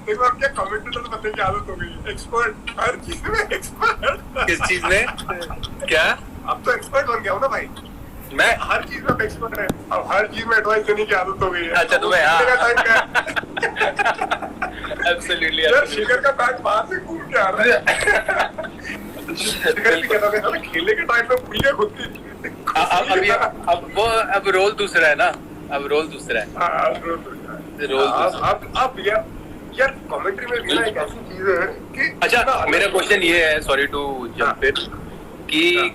देखो अब क्या कमेंटेटर बनने की आदत हो गई, एक्सपर्ट हर चीज में एक्सपर्ट। किस चीज में? क्या? अब तो एक्सपर्ट बन गया हूँ ना भाई, मैं हर चीज में एक्सपर्ट है, अब हर चीज में एडवाइस देने की आदत हो गई है। अच्छा तुम्हें, हाँ टाइम क्या है? एब्सोल्युटली यार शिखर का बैट बाहर से कूद के आ रहा है। शिखर भी कहता था खेलने के टाइम में भूल गया खुद की। अब रोल दूसरा है ना, अब रोल दूसरा है। रोल अब यार कमेंट्री में भी ना एक ऐसी चीज है कि अच्छा मेरा क्वेश्चन ये है, सॉरी टू जंप इन, कि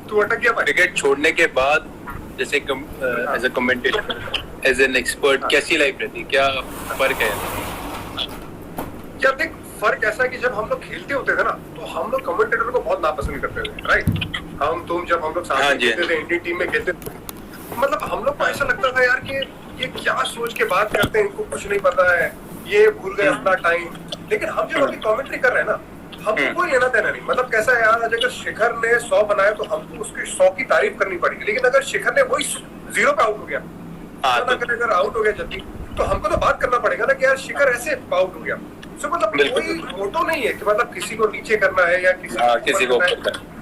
तू अटक गया क्रिकेट छोड़ने के बाद जैसे as a commentator, as an expert, कैसी लाइफ रहती, क्या फर्क है? यार देख फर्क ऐसा है कि जब हम लोग खेलते होते थे ना तो हम लोग कमेंटेटर को बहुत नापसंद करते थे, राइट? जब हम लोग साथ में खेलते थे, इंडियन टीम में खेलते थे, मतलब हम लोग को ऐसा लगता था यार कि ये क्या सोच के बात करते हैं, इनको कुछ नहीं पता है, ये भूल गए अपना टाइम। लेकिन हम जब अभी कमेंट्री कर रहे हैं ना, हमको कोई लेना देना नहीं। मतलब कैसा है यार, अगर शिखर ने 100 बनाया तो हमको उसकी 100 की तारीफ करनी पड़ेगी, लेकिन अगर शिखर ने वही 0 पे आउट हो गया, अगर आउट हो गया जल्दी, तो हमको तो बात करना पड़ेगा ना कि यार शिखर ऐसे आउट हो गया। तो मतलब कोई मोटो नहीं है कि मतलब किसी को नीचे करना है या किसी को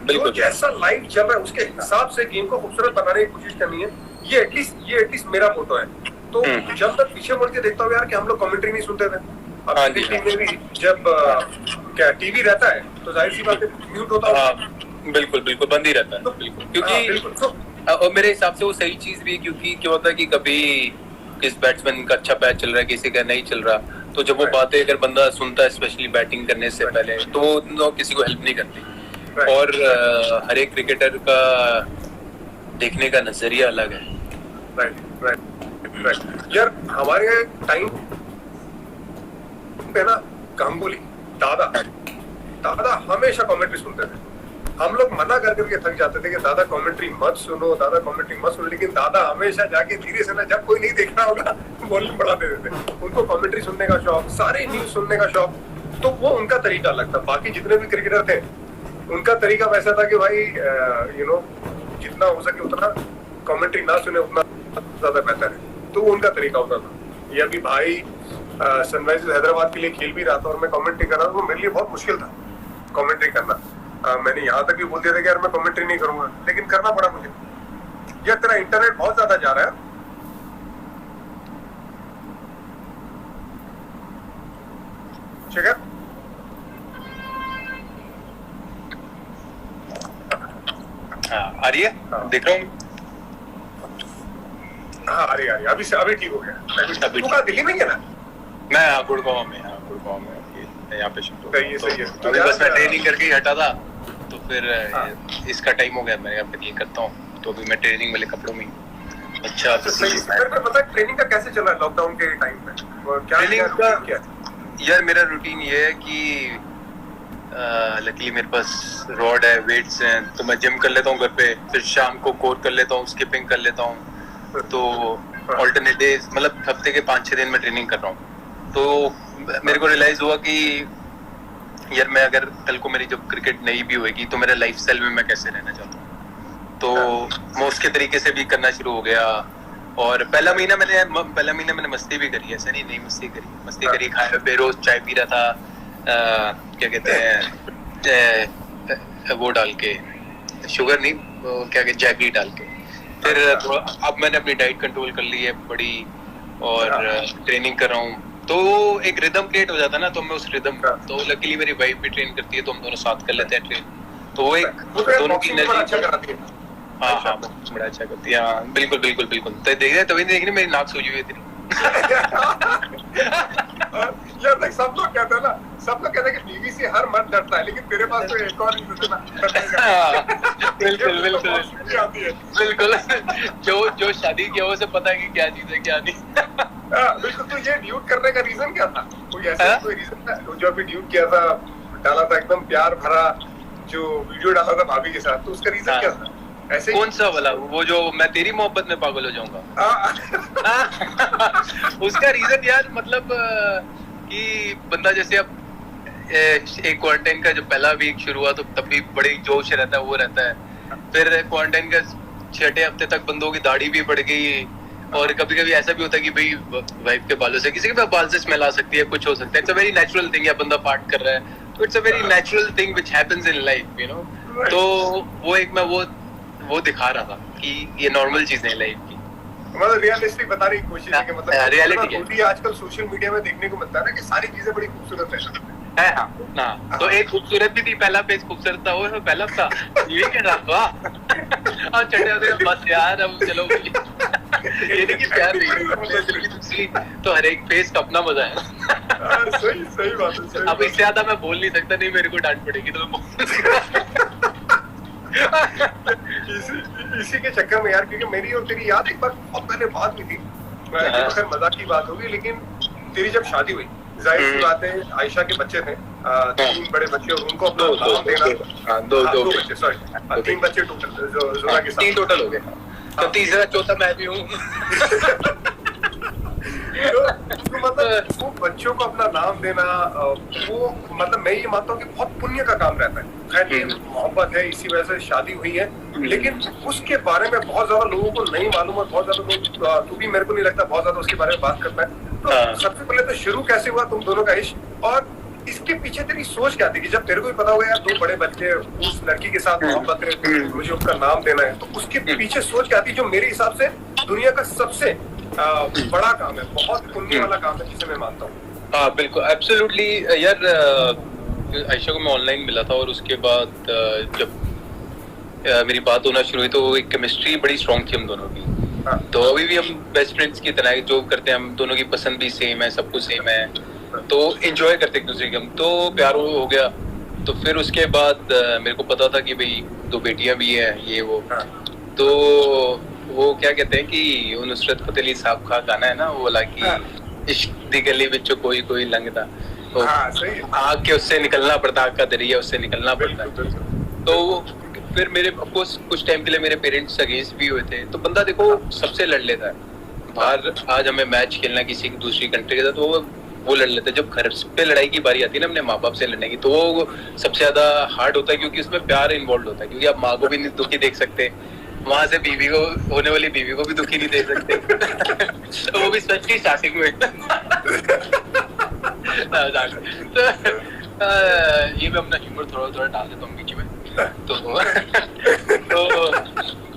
बिल्कुल जैसा लाइव चल रहा है उसके हिसाब से गेम को खूबसूरत बनाने की कोशिश करनी है। ये एटलीस्ट मेरा मोटो है। तो जब तक पीछे मुड़ के देखता हूँ यार कि हम लोग कमेंट्री नहीं सुनते थे, अब टीम में भी जब क्या टीवी रहता है तो जाहिर सी बात है म्यूट होता है। बिल्कुल बिल्कुल बंद ही रहता है, बिल्कुल, क्योंकि और मेरे हिसाब से वो सही चीज भी है, क्योंकि क्या होता है कि कभी किस बैट्समैन का अच्छा पैच चल रहा है, किसी का नहीं चल रहा, तो जब वो बातें अगर बंदा सुनता है स्पेशली बैटिंग करने से पहले, तो वो किसी को हेल्प नहीं करती। और हर एक क्रिकेटर का देखने का नजरिया अलग है। राइट यार हमारे टाइम पे ना गांगुली दादा हमेशा कमेंट्री सुनते थे। हम लोग मना कर करके थक जाते थे कि दादा कमेंट्री मत सुनो, लेकिन दादा हमेशा जाके धीरे से ना, जब कोई नहीं देख रहा होगा वॉल्यूम बढ़ा देते थे। उनको कमेंट्री सुनने का शौक, सारे न्यूज सुनने का शौक, तो वो उनका तरीका अलग था। बाकी जितने भी क्रिकेटर थे उनका तरीका वैसा था कि भाई जितना हो सके उतना कमेंट्री ना सुने उतना ज्यादा बेहतर है, तो वो उनका तरीका होता था। ये अभी भाई सनराइजर्स हैदराबाद के लिए खेल भी रहा था और मैं कमेंट्री कर रहा था, वो मेरे लिए बहुत मुश्किल था कमेंट्री करना। मैंने यहाँ तक भी बोल दिया था कि यार मैं कमेंट्री नहीं करूंगा, लेकिन करना पड़ा मुझे। यार तेरा इंटरनेट बहुत ज्यादा जा रहा है शिखर। आ रही है? देख रहा हूँ। हाँ आ रही अभी ठीक हो गया। तू कहाँ दिल्ली में है ना? मैं गुड़गांव में, यहाँ पे शिफ्ट हो गया। सही है। तो बस मैं ट्रेनिंग करके हटा था, तो फिर इसका टाइम हो गया, मैं यहाँ पे ये करता हूँ, तो अभी मैं ट्रेनिंग वाले कपड़ों में। अच्छा पता है ट्रेनिंग का कैसे चल रहा है लॉकडाउन के टाइम में? ट्रेनिंग का यार मेरा रूटीन ये है कि लकीली मेरे पास रॉड है, वेट्स हैं, तो मैं जिम कर लेता हूँ घर पे, फिर शाम को कोर कर लेता हूँ, स्किपिंग कर लेता हूँ। तो ऑल्टरनेट डेज, मतलब हफ्ते के 5-6 दिन में ट्रेनिंग कर रहा हूँ। तो मेरे को रियलाइज हुआ कि यार मैं अगर कल को मेरी जब क्रिकेट नहीं भी होगी तो मेरा लाइफ स्टाइल में मैं कैसे रहना चाहता हूँ, तो मैं उसके तरीके से भी करना शुरू हो गया। और पहला महीना मैंने मस्ती भी करी, ऐसा नहीं मस्ती करी, खाए पे रोज चाय पी रहा था, क्या कहते हैं वो डाल के, शुगर नहीं, क्या कहते जैगरी डाल के। फिर अब मैंने अपनी डाइट कंट्रोल कर ली है बड़ी, और ट्रेनिंग कर रहा हूँ, तो एक रिदम क्रिएट हो जाता है ना, तो मैं उस रिदम, तो लकीली मेरी वाइफ भी ट्रेन करती है, तो हम दोनों साथ कर लेते हैं ट्रेन, तो वो एक दोनों की एनर्जी। हाँ बड़ा अच्छा करती है। हाँ बिल्कुल तो देख रहे तभी देखनी मेरी नाक सूजी हुई थी। यार देख सब लोग कहते हैं कि बीवी से हर मर्द डरता है, लेकिन तेरे पास तो एक और रीजन है। बिल्कुल जो शादी किया उसे पता है कि क्या चीज है क्या नहीं। बिल्कुल। तो ये ड्यूट करने का रीजन क्या था? कोई रीजन था जो अभी ड्यूट किया था, डाला था एकदम प्यार भरा जो वीडियो डाला था भाभी के साथ, तो उसका रीजन क्या था? ऐसे कौन सा वाला? वो जो मैं तेरी मोहब्बत में पागल हो जाऊंगा। उसका रीजन यार मतलब कि बंदा जैसे अब एक क्वारंटाइन का जो पहला वीक शुरू हुआ तो तब भी बड़ी जोश रहता है, वो रहता है। फिर क्वारंटाइन का छठे हफ्ते तक बंदों की दाढ़ी भी बढ़ गई, और कभी कभी ऐसा भी होता है कि भाई वाइफ के बालों से किसी के बाल से स्मेल आ सकती है, कुछ हो सकता है। It's a very natural thing, या बंदा पार्ट कर रहा है, तो it's a very natural thing which happens in life, you know. तो वो एक मैं वो दिखा रहा था कि ये नॉर्मल चीजें हैं लाइफ की, मतलब रियलिस्टिक बताने की कोशिश है कि मतलब रियलिटी है आजकल सोशल मीडिया में देखने को मिलता है ना कि सारी चीजें बड़ी खूबसूरत है। हाँ, तो एक खूबसूरत भी थी, पहला पेज खूबसूरत था, वो पहला था, ये क्या रहा, वाह। और चढ़े होते बस यार, अब चलो ये नहीं कि प्यार नहीं, तो हर एक फेस का अपना मजा है। सही बात है। अब इससे ज्यादा मैं बोल नहीं सकता, नहीं मेरे को डांट पड़ेगी तो मैं इसी के चक्कर में यार, क्योंकि मेरी और तेरी याद एक बार बहुत पहले बात हुई थी, खैर मजाक की बात होगी, लेकिन तेरी जब शादी हुई, जाहिर सी बात है आयशा के बच्चे थे, 3 बड़े बच्चे, और उनको अपना नाम देना, दो बच्चे, सॉरी 3 बच्चे टोटल, जो जोरा के साथ 3 टोटल हो गए, तो तीसरा चौथा मैं भी हूँ। तो मतलब वो बच्चों को अपना नाम देना, वो मतलब मैं ये मानता हूँ कि बहुत पुण्य का काम रहता है। खैर ये मोहब्बत है, इसी वजह से शादी हुई है, लेकिन उसके बारे में बहुत ज्यादा लोगों को नहीं मालूम, और बहुत ज्यादा लोग, तू भी, मेरे को नहीं लगता बहुत ज्यादा उसके बारे में बात करता है। तो सबसे पहले तो शुरू कैसे हुआ तुम दोनों का इश्क, और इसके पीछे तेरी सोच क्या थी कि जब तेरे को भी पता होगा यार 2 बड़े बच्चे, उस लड़की के साथ मोहब्बत है, मुझे उसका नाम देना है, तो उसके पीछे सोच क्या थी, जो मेरे हिसाब से दुनिया का सबसे बड़ा काम है, बहुत पुण्य वाला काम है, जिसे मैं मानता हूँ। हाँ बिल्कुल, एब्सोल्युटली यार। आयशा को मैं ऑनलाइन मिला था, और उसके बाद जब मेरी बात होना शुरू हुई तो एक केमिस्ट्री बड़ी स्ट्रॉन्ग थी हम दोनों की। तो अभी भी हम बेस्ट फ्रेंड्स की तरह जो करते हैं, हम दोनों की पसंद भी सेम है, सब कुछ सेम है, तो एंजॉय करते एक दूसरे के हम, तो प्यार हो गया। तो फिर उसके बाद मेरे को पता था कि भाई 2 बेटियां भी हैं, ये वो, तो वो क्या कहते हैं कि वो नुसरत फतेह अली साहब का गाना है ना, वो वाला कि इश्क दी गली विच कोई कोई लंघदा, तो आग के उससे निकलना पड़ता, आग का दरिया उससे निकलना पड़ता। तो फिर मेरे ऑफकोर्स कुछ टाइम के लिए मेरे पेरेंट्स अगेंस्ट भी हुए थे, तो बंदा देखो सबसे लड़ लेता है बाहर। आज हमें मैच खेलना किसी दूसरी कंट्री के साथ, तो वो लड़ लेते हैं। जब घर पे लड़ाई की बारी आती है ना अपने माँ बाप से लड़ने की, तो वो सबसे ज्यादा हार्ड होता है, क्योंकि उसमें प्यार इन्वॉल्व होता है, क्योंकि आप माँ को भी नहीं दुखी देख सकते, वहां से बीवी को, होने वाली बीवी को भी दुखी नहीं दे सकते। वो भी स्पेशली स्टार्टिंग में। तो ये मैं अपना ह्यूमर थोड़ा डाल देता हूँ बीच में। तो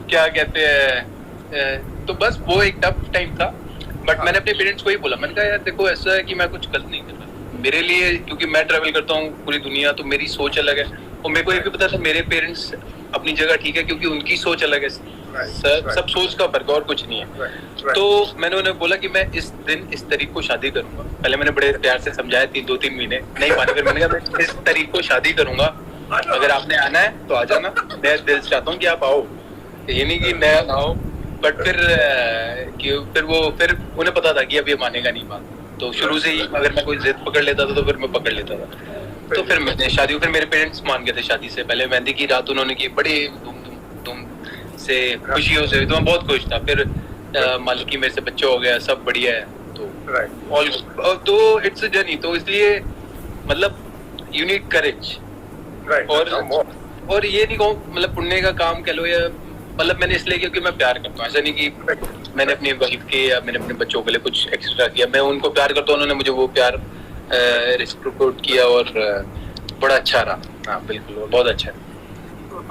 क्या कहते हैं, तो बस वो एक टफ टाइम था, बट मैंने अपने पेरेंट्स को ही बोला, मैंने कहा यार देखो ऐसा है कि मैं कुछ गलत नहीं कर रहा, मेरे लिए, क्योंकि मैं ट्रैवल करता हूँ पूरी दुनिया, तो मेरी सोच अलग है, और मेरे को ये भी पता था मेरे पेरेंट्स अपनी जगह ठीक है, क्योंकि उनकी सोच अलग है, सब सोच का फर्क और कुछ नहीं है। तो मैंने उन्हें बोला कि मैं इस दिन इस तारीख को शादी करूंगा। पहले मैंने बड़े प्यार से समझाया, 2-3 महीने नहीं माने, फिर मैंने कहा मैं इस तारीख को शादी करूंगा, अगर आपने आना है तो आ जाना, मैं दिल से चाहता हूँ कि आप आओ, ये नहीं कि मैं आओ। बट फिर उन्हें पता था कि अब ये मानेगा नहीं बात, तो शुरू से ही अगर मैं कोई जिद पकड़ लेता था तो फिर मैं पकड़ लेता था। तो फिर मैंने शादी, फिर मेरे पेरेंट्स मान गए थे शादी से पहले। मेहंदी की रात उन्होंने की बड़ी धूम से, खुशियों से, तो मैं बहुत खुश था। फिर मालिक की मेरे से बच्चे हो गया, सब बढ़िया है, तो तो इट्स अ जर्नी, तो इसलिए मतलब यू नीड करेज, और ये नहीं कहूँ मतलब पुण्य का काम कह लो, या मतलब मैंने इसलिए किया कि मैं प्यार करता हूँ, ऐसा नहीं कि मैंने अपनी वाइफ के या मैंने अपने बच्चों के लिए कुछ एक्स्ट्रा किया, मैं उनको प्यार करता हूँ, उन्होंने मुझे वो प्यार रिस्पेक्ट किया, और बड़ा अच्छा रहा। हाँ बिल्कुल, बहुत अच्छा है।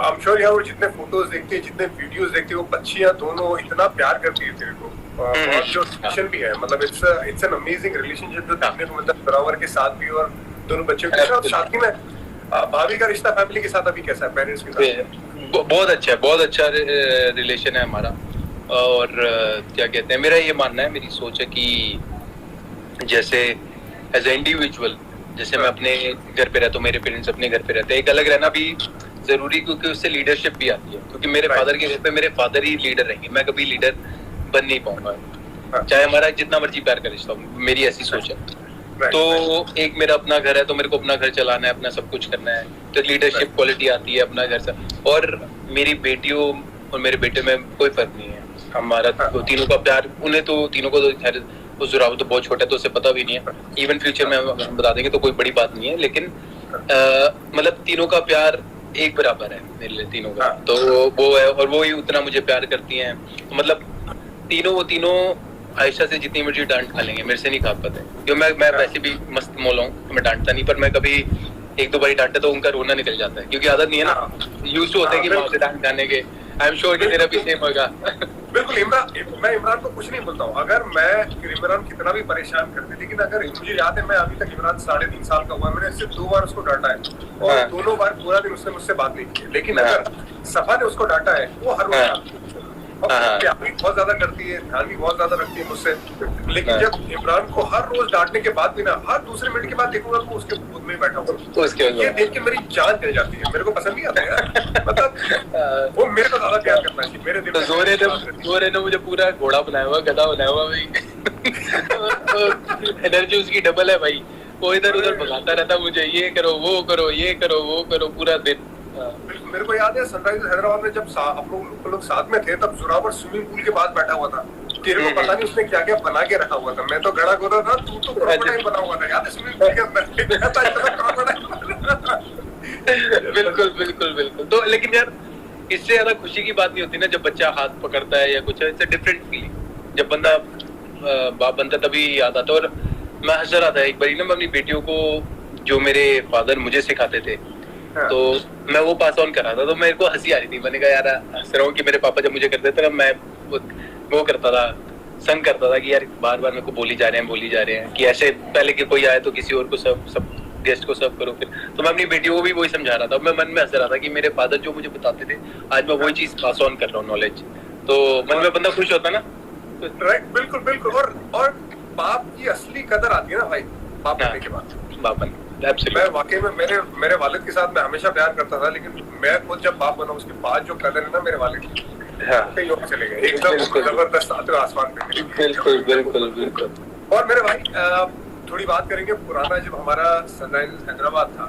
आई एम श्योर यार, वो जितने फोटोज देखते हैं, जितने वीडियोस देखते हैं, वो बच्चियां दोनों इतना प्यार करती है तेरे को, और जो रिलेशन भी है, मतलब इट्स एन अमेजिंग रिलेशनशिप जो देखने को मिलता है बराबर के साथ भी, और दोनों बच्चों के साथ। साथ में भाभी का रिश्ता फैमिली के साथ अभी कैसा है, पेरेंट्स के साथ? बहुत अच्छा है, बहुत अच्छा रिलेशन है हमारा। और क्या कहते हैं, मेरा ये मानना है, मेरी सोच है कि जैसे एज ए इंडिविजुअल, जैसे मैं अपने घर पे रहता हूँ, मेरे पेरेंट्स अपने घर पे रहते हैं, एक अलग रहना भी जरूरी, क्योंकि उससे लीडरशिप भी आती है। क्योंकि मेरे फादर के घर पे मेरे फादर ही लीडर रहेंगे, मैं कभी लीडर बन नहीं पाऊंगा, चाहे हमारा जितना मर्जी प्यार का रिश्ता हो, मेरी ऐसी सोच है। तो एक मेरा अपना घर है, तो मेरे को अपना घर चलाना है, अपना सब कुछ करना है, तो लीडरशिप क्वालिटी आती है अपना घर से। और मेरी बेटियों और मेरे बेटे में कोई फर्क नहीं है, हमारा तो तीनों का प्यार, उन्हें तो तीनों को तो खैर उस जुराब तो बहुत छोटा है, तो उसे पता भी नहीं है, इवन फ्यूचर में हम बता देंगे तो कोई बड़ी बात नहीं है, लेकिन मतलब तीनों का प्यार एक बराबर है मेरे लिए तीनों का। हाँ। तो वो है, और वो ही उतना मुझे प्यार करती हैं। तो मतलब वो तीनों आयशा से जितनी मर्जी डांट खा लेंगे, मेरे से नहीं खा पाते, क्योंकि मैं वैसे भी मस्त मौला हूँ, मैं डांटता नहीं, पर मैं कभी एक दो बारी डांटे तो उनका रोना निकल जाता है, क्योंकि आदत नहीं है ना, यूज टू होते हैं कि माँ से डांट खाने के। आई एम श्योर कि तेरा भी सेम होगा। बिल्कुल मैं इमरान को कुछ नहीं बोलता हूँ, अगर मैं इमरान कितना भी परेशान कर दे, लेकिन अगर मुझे याद है मैं अभी तक इमरान 3.5 साल का हुआ, मैंने सिर्फ 2 बार उसको डांटा है और दोनों बार पूरा दिन उसने मुझसे बात नहीं की। लेकिन अगर सफा ने उसको डांटा है, वो हर रोज प्यार भी बहुत ज्यादा करती है, ध्यान भी बहुत ज्यादा रखती है मुझसे। लेकिन जब इमरान को हर रोज डांटने के बाद भी ना, हर दूसरे मिनट के बाद देखूंगा तो उसके खुद में बैठा हुआ, ये देख के मेरी जान चल जाती है, मेरे को पसंद नहीं आता यार। मतलब वो मेरे को ज्यादा प्यार करना चाहिए, मेरे दिल में। जोरे ने मुझे पूरा घोड़ा बनाया हुआ, गधा बनाया हुआ भाई। एनर्जी उसकी डबल है भाई, वो इधर उधर भगाता रहता मुझे, ये करो वो करो, ये करो वो करो, पूरा दिन। मेरे को याद है सनराइजर्स हैदराबाद में जब हम लोग साथ में थे, तब जोरावर स्विमिंग पूल के पास बैठा हुआ था। तेरे को पता नहीं उसने क्या क्या बना के रखा हुआ था, मैं तो गड़ा गोदा था, तू तो क्रोकोडाइल बना हुआ था, याद है स्विमिंग पूल के अंदर। बिल्कुल बिल्कुल बिल्कुल। तो लेकिन यार इससे ज्यादा खुशी की बात नहीं होती ना, जब बच्चा हाथ पकड़ता है या कुछ, इट्स अ डिफरेंट फीलिंग। जब बंदा बाप बनता तभी याद आता। और मैं हंस रहा था एक बारी ना, मैं अपनी बेटियों को, जो मेरे फादर मुझे सिखाते थे, तो मैं वो पास ऑन कर रहा था, तो मेरे को हंसी आ रही थी। मैंने कहा यार हंस रहा हूँ कि मेरे पापा जब मुझे करते थे ना, मैं वो करता था, संग करता था कि यार बार बार मेरे को बोली जा रहे हैं कि ऐसे पहले कि कोई आए तो किसी और को सब गेस्ट को सर्व करो फिर। तो मैं अपनी बेटियों को भी वही समझा रहा था, मैं मन में हंस रहा था कि मेरे फादर जो मुझे बताते थे, आज मैं वही चीज पास ऑन कर रहा हूँ, नॉलेज। तो मन में बंदा खुश होता ना। राइट, बिल्कुल बिल्कुल। और बाप की असली कदर आती है ना भाई, बाप बनने के बाद। बापन मैं वाकई में मेरे वालिद के साथ मैं हमेशा प्यार करता था, लेकिन मैं खुद जब बाप बना उसके बाद जो कदर है ना मेरे वालिद की, कहीं और चले गए, एकदम जबरदस्त आते आसमान पे। बिल्कुल बिल्कुल बिल्कुल। और मेरे भाई थोड़ी बात करेंगे पुराना, जब हमारा सनराइजर्स हैदराबाद था,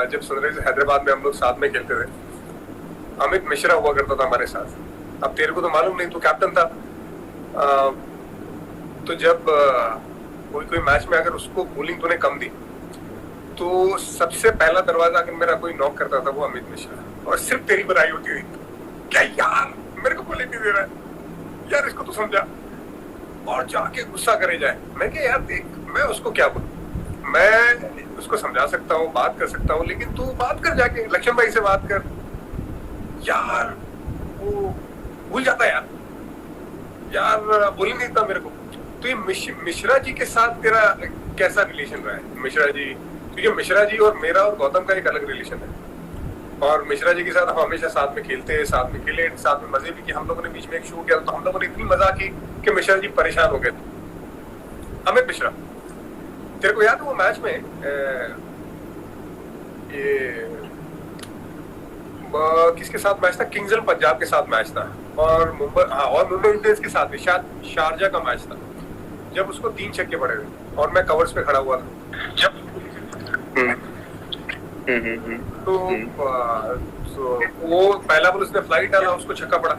जब सनराइजर्स हैदराबाद में हम लोग साथ में खेलते थे, अमित मिश्रा हुआ करता था हमारे साथ। अब तेरे को तो मालूम नहीं, तू कैप्टन था। तो जब कोई मैच में अगर उसको बॉलिंग तूने कम दी, तो सबसे पहला दरवाजा अगर मेरा कोई नॉक करता था वो अमित मिश्रा, और सिर्फ तेरी बधाई होती थी, क्या यार मेरे को बॉलिंग नहीं दे रहा है यार, इसको तो समझा। और जाके गुस्सा करे जाए। मैं क्या यार देख, मैं उसको क्या बोलूं, मैं उसको समझा सकता हूँ, बात कर सकता हूँ, लेकिन तू बात कर जाके लक्ष्मण भाई से बात कर यार। वो भूल जाता यार बोली नहीं था मेरे को। तो ये मिश्रा जी के साथ तेरा कैसा रिलेशन रहा है? मिश्रा जी, क्योंकि मिश्रा जी और मेरा और गौतम का एक अलग रिलेशन है, और मिश्रा जी के साथ हम हमेशा साथ में खेलते हैं, साथ में खेले, साथ में मजे भी किए। हम लोगों ने बीच में एक शो किया तो हम लोगों ने इतनी मजा की कि मिश्रा जी परेशान हो गए थे। अमित मिश्रा, तेरे को याद है वो मैच में ये किसके साथ मैच था? किंग्स इलेवन पंजाब के साथ मैच था, और मुंबई इंडियंस के साथ भी शायद शारजा का मैच था, जब उसको 3 छक्के पड़े थे और मैं कवर्स पे खड़ा हुआ था जब तो वो पहला बॉल उसने फ्लाइट डाला, उसको छक्का पड़ा।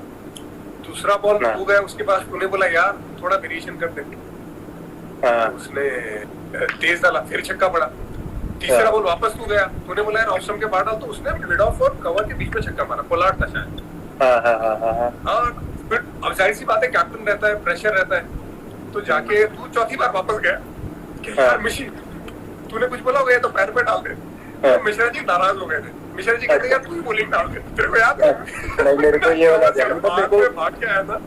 दूसरा बॉल हो गया, उसके बाद उन्हें बोला यार थोड़ा वेरिएशन कर दे, उसने तेज डाला, फिर छक्का पड़ा। तीसरा बॉल वापस तू गया, तूने बोला यार ऑफ स्टंप के बाहर डाल, तो उसने मिड ऑफ और कवर के बीच में छक्का मारा, पोलार्ड था शायद। फिर अब जाहिर सी बात है, कैप्टन रहता है, प्रेशर रहता है, तो जाके तू चौथी बार वापस गया कि यार मिशी तूने कुछ बोला होगा तो पैर पे डाल दे। तो मिश्रा जी नाराज हो गए थे। मिश्रा जी कहते यार तू ही बॉलिंग डाल दे, तेरे को याद है? नहीं, मेरे को ये वाला भाग के आया था।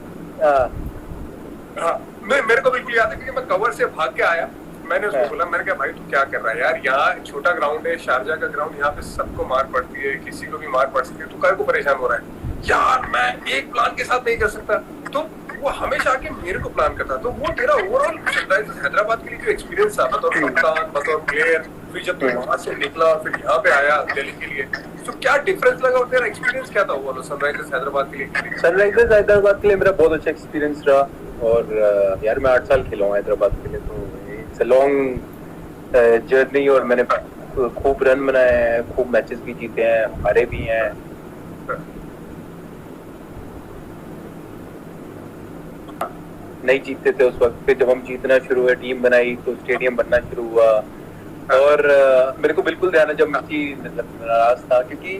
नहीं, मेरे को बिल्कुल याद है, क्योंकि मैं कवर से भाग के आया। मैंने उसको बोला, मैंने कहा भाई तू क्या कर रहा है यार, यहाँ छोटा ग्राउंड है, शारजा का ग्राउंड, यहाँ पे सबको मार पड़ती है, किसी को भी मार पड़ सकती है, तू काहे को परेशान हो रहा है यार? मैं एक प्लान के साथ नहीं कर सकता। तो वो हमेशा आके मेरे को प्लान करता। तो वो तेरा ओवरऑल सनराइजर्स हैदराबाद के लिए जो एक्सपीरियंस था, बतौर कप्तान, बतौर प्लेयर, फिर जब तू वहां से निकला फिर यहाँ पे आया दिल्ली के लिए, तो क्या डिफरेंस लगा और तेरा एक्सपीरियंस क्या था ओवरऑल सनराइजर्स हैदराबाद के लिए? सनराइजर्स हैदराबाद के लिए मेरा बहुत अच्छा एक्सपीरियंस रहा, और यार मैं 8 साल खेला हूँ हैदराबाद के लिए, तो इट्स अ लॉन्ग जर्नी, और मैंने खूब रन बनाए हैं, खूब मैचेस भी जीते हैं, हारे भी हैं। नहीं जीतते थे उस वक्त, फिर जब हम जीतना शुरू हुआ, टीम बनाई तो स्टेडियम बनना शुरू हुआ। और मेरे को बिल्कुल ध्यान है जब मैची नाराज था, क्योंकि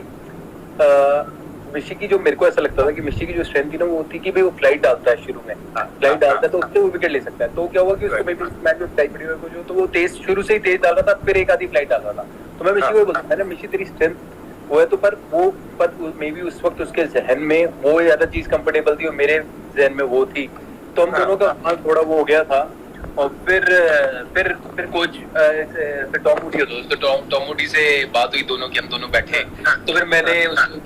मिशी की जो मेरे को ऐसा लगता था कि मिशी की जो स्ट्रेंथ थी ना वो थी कि भाई वो फ्लाइट डालता है शुरू में, फ्लाइट डालता है तो उससे वो विकेट ले सकता है। तो क्या हुआ कि उसको मेरे मैच में फ्लाइट पड़ी हुई को जो तो वो तेज शुरू से ही तेज डाल रहा था, फिर एक आधी फ्लाइट डाल रहा था। तो मैं मिशी को बोलता था ना मिशी तेरी स्ट्रेंथ वो है, तो पर मे बी उस वक्त उसके जहन में वो ज्यादा चीज कंफर्टेबल थी और मेरे जहन में वो थी, तो हम दोनों का थोड़ा वो हो गया था। और फिर कोच फिर टॉम मूडी तो टॉम मूडी से बात हुई दोनों की, हम दोनों बैठे तो फिर मैंने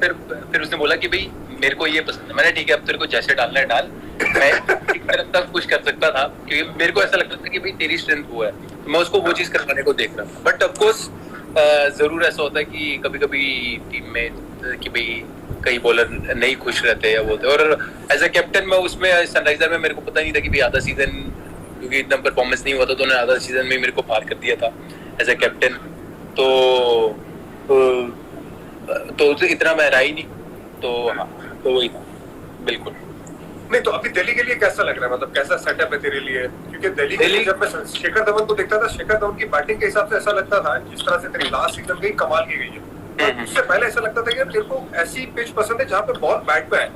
फिर उसने बोला कि भाई मेरे को ये पसंद है। मैंने ठीक है अब तेरे को जैसे डालना है डाल, मैं एक तरफ तक कुछ कर सकता था क्योंकि मेरे को ऐसा लगता था कि भाई तेरी स्ट्रेंथ वो है, तो मैं उसको वो चीज करवाने को देख रहा था। बट ऑफकोर्स जरूर ऐसा होता है कि कभी कभी टीम में कि भाई कई बॉलर नहीं खुश रहते या बोलते, और एज ए कैप्टन मैं उसमें सनराइजर में मेरे को पता नहीं था कि भाई आधा सीजन क्योंकि इतना परफॉर्मेंस नहीं हुआ था तो उन्होंने आधा सीजन में मेरे को पार कर दिया था एज ए कैप्टन। तो इतना मैं रहा ही नहीं, तो हाँ तो वही था बिल्कुल। नहीं तो अभी दिल्ली के लिए कैसा लग रहा है, मतलब कैसा सेटअप है तेरे लिए? क्योंकि दिल्ली के लिए जब मैं शिखर धवन को देखता था, शिखर धवन की बैटिंग के हिसाब से ऐसा लगता था जिस तरह से तेरी लास्ट सीजन गई कमाल की गई है। उससे पहले ऐसा लगता था कि तेरे को ऐसी पिच पसंद है जहाँ पे बॉल बैट पे है,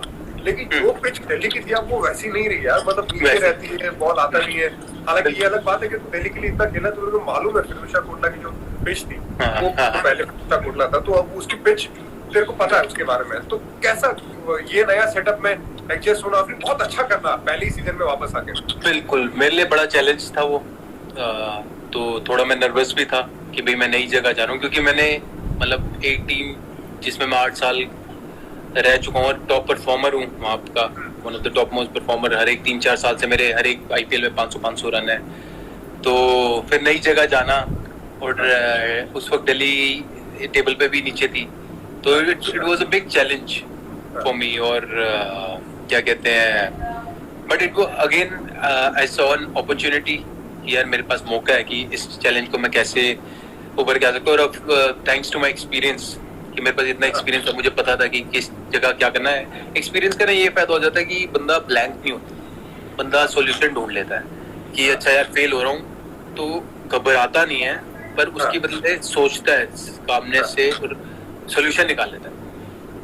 लेकिन जो पिच दिल्ली की थी अब वो वैसी नहीं रही यार, मतलब नीचे रहती है, बॉल आता नहीं है। हालांकि ये अलग बात है कि दिल्ली के लिए इतना खेला तो मेरे को मालूम है फिरोजशाह कोटला की जो पिच थी वो पहले फिरोजशाह कोटला था, तो अब उसकी पिच तेरे को पता है उसके बारे में। तो कैसा ये नया सेटअप में एडजस्ट होना, फिर बहुत अच्छा करना पहले ही सीजन में वापस आके? बिल्कुल मेरे लिए बड़ा चैलेंज था वो, तो थोड़ा मैं नर्वस भी था कि भाई मैं नई जगह जा रहा हूँ, क्योंकि मैंने मतलब एक टीम जिसमें मैं 8 साल रह चुका हूँ और टॉप परफॉर्मर हूँ वहाँ का, one of the top most performer. हर एक 3-4 साल से मेरे हर एक आईपीएल में 500 रन है, तो फिर नई जगह जाना, और उस वक्त दिल्ली टेबल पे भी नीचे थी, तो it was a big challenge for me. और क्या कहते हैं, but it was again I saw an opportunity, यार मेरे पास मौका है कि इस चैलेंज को मैं कैसे ऊपर जा सकता हूँ। और थैंक्स टू माय एक्सपीरियंस कि मेरे पास इतना एक्सपीरियंस है, मुझे पता था कि किस जगह क्या करना है। एक्सपीरियंस का ये फायदा हो जाता है कि बंदा ब्लैंक नहीं होता, बंदा सॉल्यूशन ढूंढ लेता है कि अच्छा यार फेल हो रहा हूँ तो घबराता नहीं है, पर उसकी बदले सोचता है कामनेस से और सॉल्यूशन निकाल लेता है।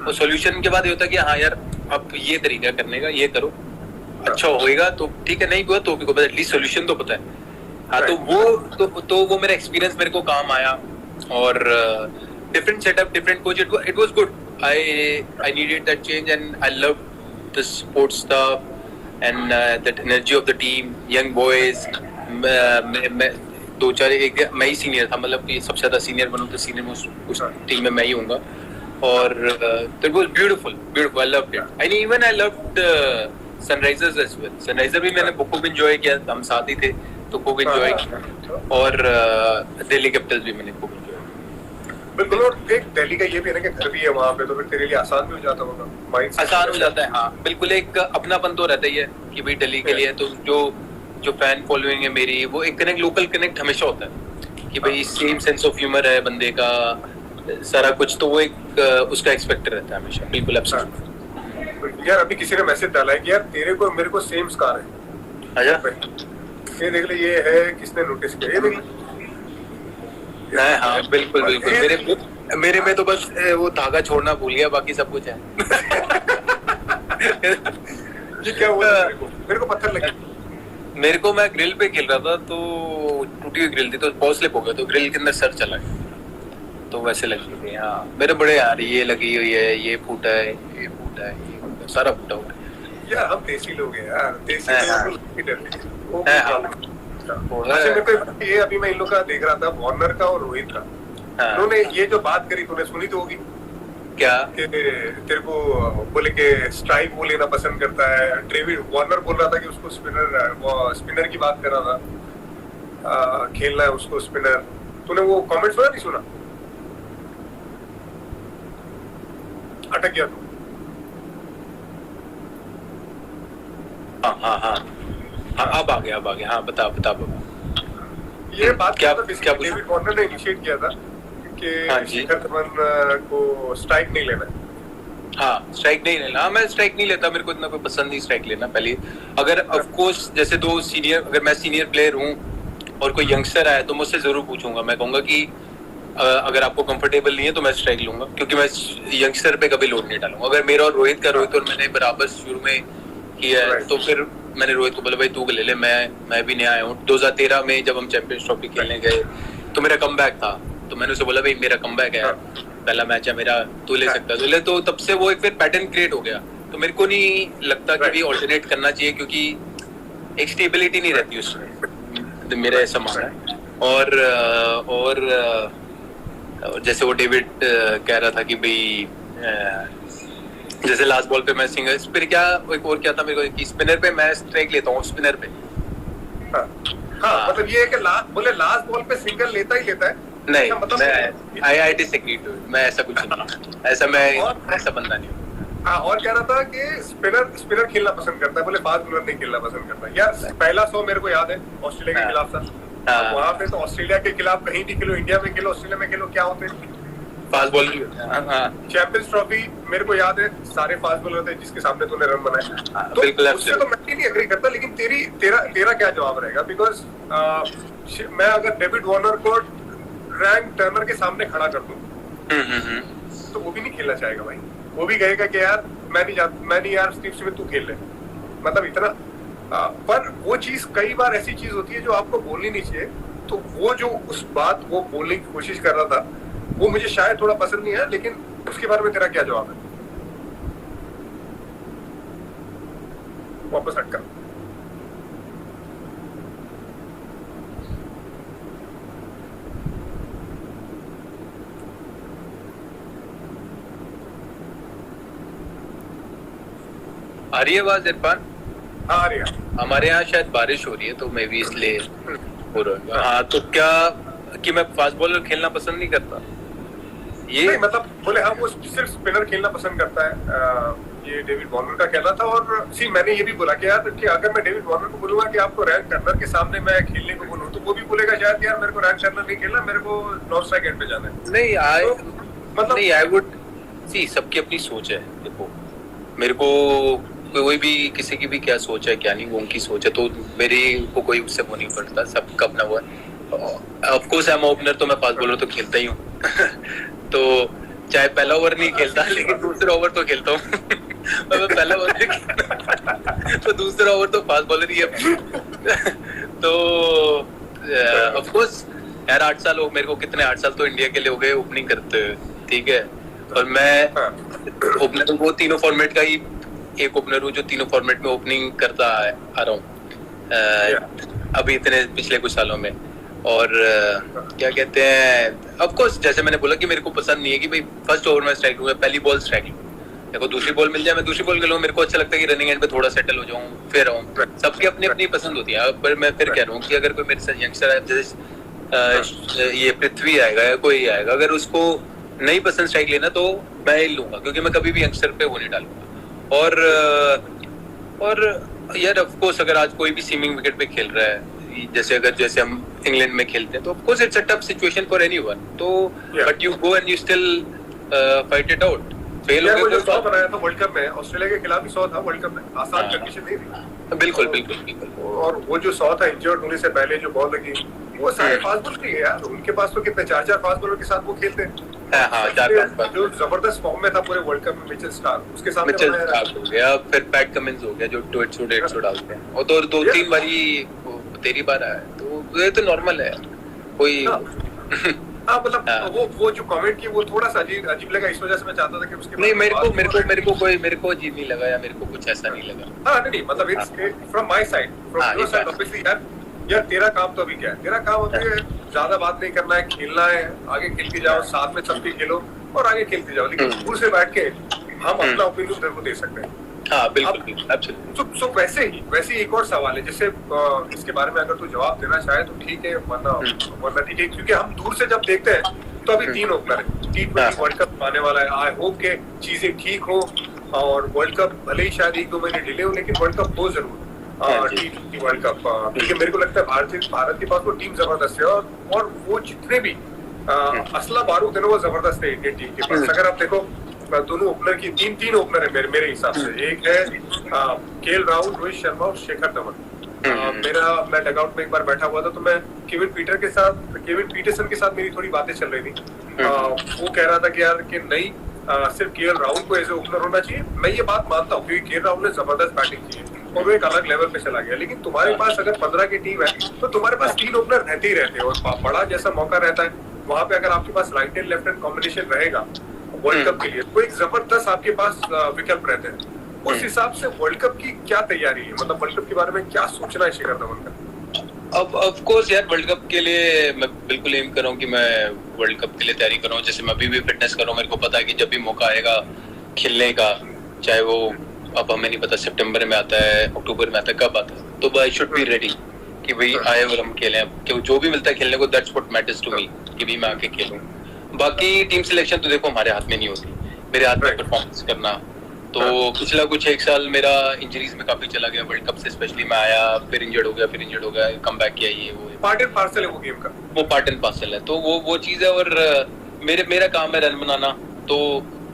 और सॉल्यूशन के बाद ये होता है कि हाँ यार अब ये तरीका करने का, ये करो, अच्छा होएगा तो ठीक है, नहीं हुआ तो भी एटलीस्ट सॉल्यूशन तो पता है। हाँ तो वो मेरा एक्सपीरियंस मेरे को काम आया, और different setup, different coach. It was good. I needed that change, and I loved the sports stuff and that energy of the team, young boys. मैं 2-4 एक मैं ही सीनियर था, मतलब कि सबसे ज्यादा सीनियर बनूं तो सीनियर में उस टीम में मैं ही होऊंगा। और it was beautiful. I loved it. And even I loved Sunrisers as well. Sunriser भी मैंने खूब enjoy किया, हम साथ ही थे तो खूब enjoy किया, और दिल्ली कैपिटल्स भी मैंने खूब बिल्कुल। और एक दिल्ली का ये भी है ना कि घर भी है वहाँ पे, तो फिर तेरे लिए आसान भी हो जाता होगा, माइंड आसान हो जाता है। हाँ बिल्कुल, एक अपनापन तो रहता ही है कि भाई दिल्ली के लिए तो जो फैन फॉलोइंग है मेरी, वो एक कनेक्ट, लोकल कनेक्ट हमेशा होता है कि भाई सेम सेंस ऑफ ह्यूमर है बंदे का, सारा कुछ, तो वो एक उसका एक्सपेक्ट रहता है हमेशा। बिल्कुल एब्सोल्युटली। यार अभी किसी ने मैसेज डाला है कि यार तेरे को मेरे को सेम स्कार है। अच्छा ये देख ले, ये है किसने नोटिस किया, ये देख ले। हाँ बिल्कुल मेरे में तो बस वो धागा छोड़ना भूल गया, बाकी सब कुछ है। ये क्या हुआ मेरे को पत्थर लगे? मेरे को, मैं ग्रिल पे खेल रहा था तो टूटी हुई ग्रिल थी, तो बहुत स्लिप हो गया, तो ग्रिल के अंदर सर चला गया, तो वैसे लगी थी। हाँ मेरे बड़े यार, ये लगी हुई है, ये फूटा है, ये फूटा है, ये फूटा, सारा फूटा हुआ है। यार हम देसी लोग हैं यार, देसी लोग अच्छा मेरे को ये अभी मैं इन लोग का देख रहा था, वार्नर का और रोहित का, उन्होंने ये जो बात करी तूने सुनी तो होगी क्या, कि तेरे को बोले कि स्ट्राइक वो लेना पसंद करता है। डेविड वार्नर बोल रहा था कि उसको स्पिनर की बात कर रहा था, खेलना है उसको स्पिनर। तूने वो कमेंट सुना नहीं सुना? अटक गया तू? हाँ अब आ गया। हाँ बता बाबा। ये बात क्या डेविड वार्नर ने इनिशिएट किया था कि शिखर धवन को स्ट्राइक नहीं लेना। हाँ स्ट्राइक नहीं लेना, मैं स्ट्राइक नहीं लेता, मेरे को इतना कोई पसंद नहीं स्ट्राइक लेना। पहले अगर ऑफ कोर्स जैसे दो सीनियर, अगर मैं सीनियर प्लेयर हूँ और कोई यंगस्टर आया तो मुझसे जरूर पूछूंगा, मैं कहूंगा कि अगर आपको कंफर्टेबल नहीं है तो मैं स्ट्राइक लूंगा, क्योंकि मैं यंगस्टर पे कभी लोड नहीं डालूंगा। अगर मेरा और रोहित और मैंने बराबर शुरू में किया है तो फिर मैंने रोहित को बोला भाई तू ले ले, मैं भी नया आया हूँ। 2013 में जब हम चैंपियंस ट्रॉफी खेलने गए तो मेरा कमबैक था, तो मैंने उसे बोला भाई मेरा कमबैक है, पहला मैच है मेरा, तू ले सकता है। तो तब से वो एक फिर पैटर्न क्रिएट हो गया। तो मेरे को नहीं लगता कि भी ऑल्टरनेट करना चाहिए, क्योंकि एक स्टेबिलिटी नहीं रहती उसमें, तो मेरा ऐसा मानना है। और जैसे वो डेविड कह रहा था कि भाई जैसे लास्ट बॉल पे मैं सिंगल फिर क्या एक और क्या था मेरे को कि स्पिनर पे मैं स्ट्राइक लेता हूँ, स्पिनर पे। हाँ, मतलब ये है कि लास्ट बॉल पे सिंगल लेता ही लेता है। नहीं, मतलब मैं आई डिसएग्री टू इट, मैं ऐसा कुछ नहीं, ऐसा बंदा नहीं हूँ। हाँ, और कह रहा था कि स्पिनर खेलना पसंद करता है, बोले फास्ट बॉलर नहीं खेलना पसंद करता। यार पहला 100 मेरे को याद है ऑस्ट्रेलिया के खिलाफ था। वहां पे तो ऑस्ट्रेलिया के खिलाफ कहीं भी खेलो, इंडिया में खेलो, ऑस्ट्रेलिया में खेलो, क्या होते हैं फास्ट बॉलर। चैंपियंस ट्रॉफी मेरे को याद है, सारे फास्ट बॉलर थे जिसके सामने तूने रन बनाए। तो उससे तो मैं नहीं एग्री करता, लेकिन तेरा क्या जवाब रहेगा? बिकॉज मैं अगर डेविड वार्नर को रैंक टर्नर के सामने खड़ा कर दूं तो वो भी नहीं खेलना चाहेगा भाई। वो भी कहेगा कि यार मैं नहीं यार स्टीव स्मिथ तू खेल ले, मतलब इतना। पर वो चीज कई बार ऐसी चीज होती है जो आपको बोलनी नहीं चाहिए। तो वो जो उस बात वो बोलने की कोशिश कर रहा था वो मुझे शायद थोड़ा पसंद नहीं है, लेकिन उसके बारे में तेरा क्या जवाब है? वापस हटकर आ रही है आवाज इरफान? आ रही है। हमारे यहाँ शायद बारिश हो रही है तो मैं भी इसलिए हो रहा है। हाँ, तो क्या कि मैं फास्ट बॉलर खेलना पसंद नहीं करता ये नहीं, मतलब बोले हाँ वो सिर्फ स्पिनर खेलना पसंद करता है। ये डेविड वार्नर का कहना था। और मैंने ये भी बोला कि यार कि अगर मैं डेविड वार्नर को बोलूंगा कि आपको रैन टर्नर के सामने मैं खेलने को बोलूं तो वो भी बोलेगा शायद यार मेरे को रैन टर्नर नहीं खेलना, मेरे को नॉन स्ट्राइक एंड पे जाना है। नहीं मतलब नहीं, आई वुड सी सबकी अपनी सोच है। देखो मेरे को कोई भी किसी की भी क्या सोच है क्या नहीं, वो उनकी सोच है, तो मेरे को कोई उससे वो नहीं पड़ता, सबका अपना वो है। Of course I am opener, तो मैं फास्ट बॉलर तो खेलता ही हूँ तो चाहे पहला ओवर नहीं खेलता लेकिन दूसरा ओवर तो खेलता हूँ मैं पहला ओवर नहीं खेलता तो दूसरा ओवर तो फास्ट बॉलर ही है तो ऑफ कोर्स यार 8 साल हो मेरे को, कितने 8 साल तो इंडिया के लिए हो गए ओपनिंग करते हुए, ठीक है। और मैं ओपनर वो तीनों फॉर्मेट का ही एक ओपनर हूँ जो तीनों फॉर्मेट में ओपनिंग करता आ रहा हूँ अभी इतने पिछले कुछ सालों में। और क्या कहते हैं, ऑफ कोर्स जैसे मैंने बोला कि मेरे को पसंद नहीं है कि भाई फर्स्ट ओवर में स्ट्राइक लूंगा, पहली बॉल स्ट्राइक लूँ, मेरे को दूसरी बॉल मिल जाए मैं दूसरी बॉल खेलूँ। मेरे को अच्छा लगता है कि रनिंग एंड पे थोड़ा सेटल हो जाऊँ फिर आऊँ। सबकी अपनी अपनी पसंद होती है। पर मैं फिर कह रहा हूँ कि अगर कोई मेरे साथ यंगस्टर है जैसे ये पृथ्वी आएगा या कोई आएगा, अगर उसको नहीं पसंद स्ट्राइक लेना तो मैं ही लूंगा, क्योंकि मैं कभी भी यंगस्टर पे वो नहीं डालूंगा। और यार ऑफ कोर्स अगर आज कोई भी सीमिंग विकेट पे खेल रहा है जैसे हम इंग्लैंड में खेलते हैं तो of course it's a tough situation for anyone, तो but you go and you still fight it out. Fail हो गए तो 100 बनाया था वर्ल्ड कप में, ऑस्ट्रेलिया के खिलाफ भी 100 था वर्ल्ड कप में, आसान कंडीशन नहीं थी। बिल्कुल बिल्कुल बिल्कुल। और वो जो 100 था इंजर्ड होने से पहले जो बॉल लगी वो सारे फास्ट बॉलर ही है यार, उनके पास तो कितने 4 फास्ट बॉलर के साथ वो खेलते हैं। हाँ, 4-5 जो जबरदस्त फॉर्म में था पूरे वर्ल्ड कप में मिचेल स्टार्क, उसके सामने मिचेल स्टार्क हो गया, फिर पैट कमिंस हो गया जो 200 डालते हैं, और तो 2-3 बारी तेरी बार आया, तो ये तो नॉर्मल है कोई। हाँ मतलब वो जो कमेंट की वो थोड़ा सा अजीब लगा, इस वजह से मैं चाहता था कि उसके नहीं मेरे को अजीब नहीं लगा या मेरे को कुछ ऐसा नहीं लगा। हाँ नहीं मतलब it's from my side, from your side obviously यार तेरा काम तो अभी क्या है, तेरा काम अभी ज्यादा बात नहीं करना है, खेलना है, आगे खेल के जाओ, साथ में सबके खेलो और आगे खेलते जाओ, लेकिन दूर से बैठ के हम अपना ओपिनियन तेरे को दे सकते हैं। हाँ बिल्कुल एब्सोल्युटली। सो वैसे ही एक और सवाल है, जैसे इसके बारे में अगर तू जवाब देना चाहे तो ठीक है, वरना ठीक है, क्योंकि हम दूर से जब देखते हैं तो अभी 3 ओपनर है, T20 वर्ल्ड कप आने वाला है, आई होप के चीजें ठीक हो और वर्ल्ड कप भले ही शायद 1-2 महीने डिले हो, लेकिन वर्ल्ड कप हो जरूर T20 वर्ल्ड कप, क्योंकि मेरे को लगता है भारत के पास वो टीम जबरदस्त है और वो जितने भी असला बारूद है ना वो जबरदस्त है इंडियन टीम के पास। अगर आप देखो दोनों ओपनर की 3 ओपनर है मेरे हिसाब से, एक है केएल राहुल, रोहित शर्मा और शेखर धवन, मैं डगआउट में एक बार बैठा हुआ था, तो मैं केविन पीटरसन के साथ मेरी थोड़ी बातें चल रही थी। वो कह रहा था कि यार कि नहीं, सिर्फ केएल राहुल को एज ए ओपनर होना चाहिए। मैं ये बात मानता हूँ क्योंकि केएल राहुल ने जबरदस्त बैटिंग की है और वो एक अलग लेवल पे चला गया, लेकिन तुम्हारे पास अगर 15 की टीम है तो तुम्हारे पास 3 ओपनर रहते ही रहते हैं और बड़ा जैसा मौका रहता है वहां पे। अगर आपके पास right and left hand combination रहेगा वर्ल्ड कप के लिए तो एक जबरदस्त आपके पास विकल्प रहते हैं। उस हिसाब से वर्ल्ड कप की क्या तैयारी है, मतलब वर्ल्ड कप के बारे में क्या सोचना है शिखर धवन का? अब ऑफ कोर्स यार, वर्ल्ड कप के लिए मैं बिल्कुल एम कर रहा हूँ कि मैं वर्ल्ड कप के लिए तैयारी कर रहा हूँ। जैसे मैं अभी भी फिटनेस कर रहा हूँ, मेरे को पता है कि जब भी मौका आएगा खेलने का, चाहे वो अब हमें नहीं पता सितंबर में आता है, अक्टूबर में आता है, कब आता है, तो आई शुड बी रेडी कि भाई आए और हम खेलें। क्यों जो भी मिलता है खेलने को, that's what matters to me, कि भाई मैं आके खेलूं। बाकी टीम सिलेक्शन तो देखो हमारे हाथ में नहीं होती, मेरे हाथ में परफॉर्मेंस करना। तो पिछला कुछ 1 साल मेरा इंजरीज में काफी चला गया, वर्ल्ड कप से स्पेशली। मैं आया, फिर इंजर्ड हो गया, कम बैक किया, ये वो पार्ट एंड पार्सल है वो गेम का, वो पार्ट एंड पार्सल है। तो वो चीज है। और मेरा काम है रन बनाना। तो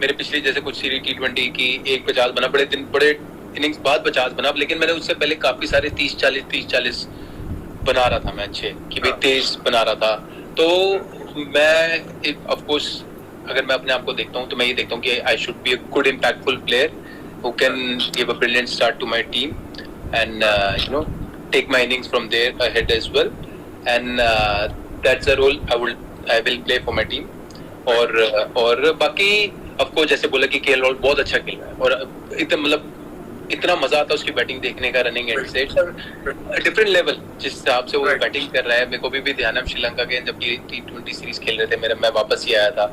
मेरे पिछले जैसे कुछ सीरीज T20 की 1 50 बना, बड़े इनिंग्स बाद 50 बना, लेकिन मैंने उससे पहले काफी सारे 30-40 बना रहा था मैं अच्छे, कि भाई 23 बना रहा था। तो मैं ऑफ कोर्स अगर मैं अपने आप को देखता हूँ तो मैं ये देखता हूँ कि I should be a good impactful player who can give a brilliant start to my team and take my innings from there ahead as well, and that's a role I will play for my team. और बाकी of course जैसे बोला कि KL Rahul बहुत अच्छा खेल रहा है और इतना मजा आता है उसकी बैटिंग देखने का, रनिंग एंड से डिफरेंट लेवल जिस हिसाब से वो बैटिंग कर रहा है। मेरे को भी ध्यान है श्रीलंका के जब T20 सीरीज खेल रहे थे, मैं वापस ही आया था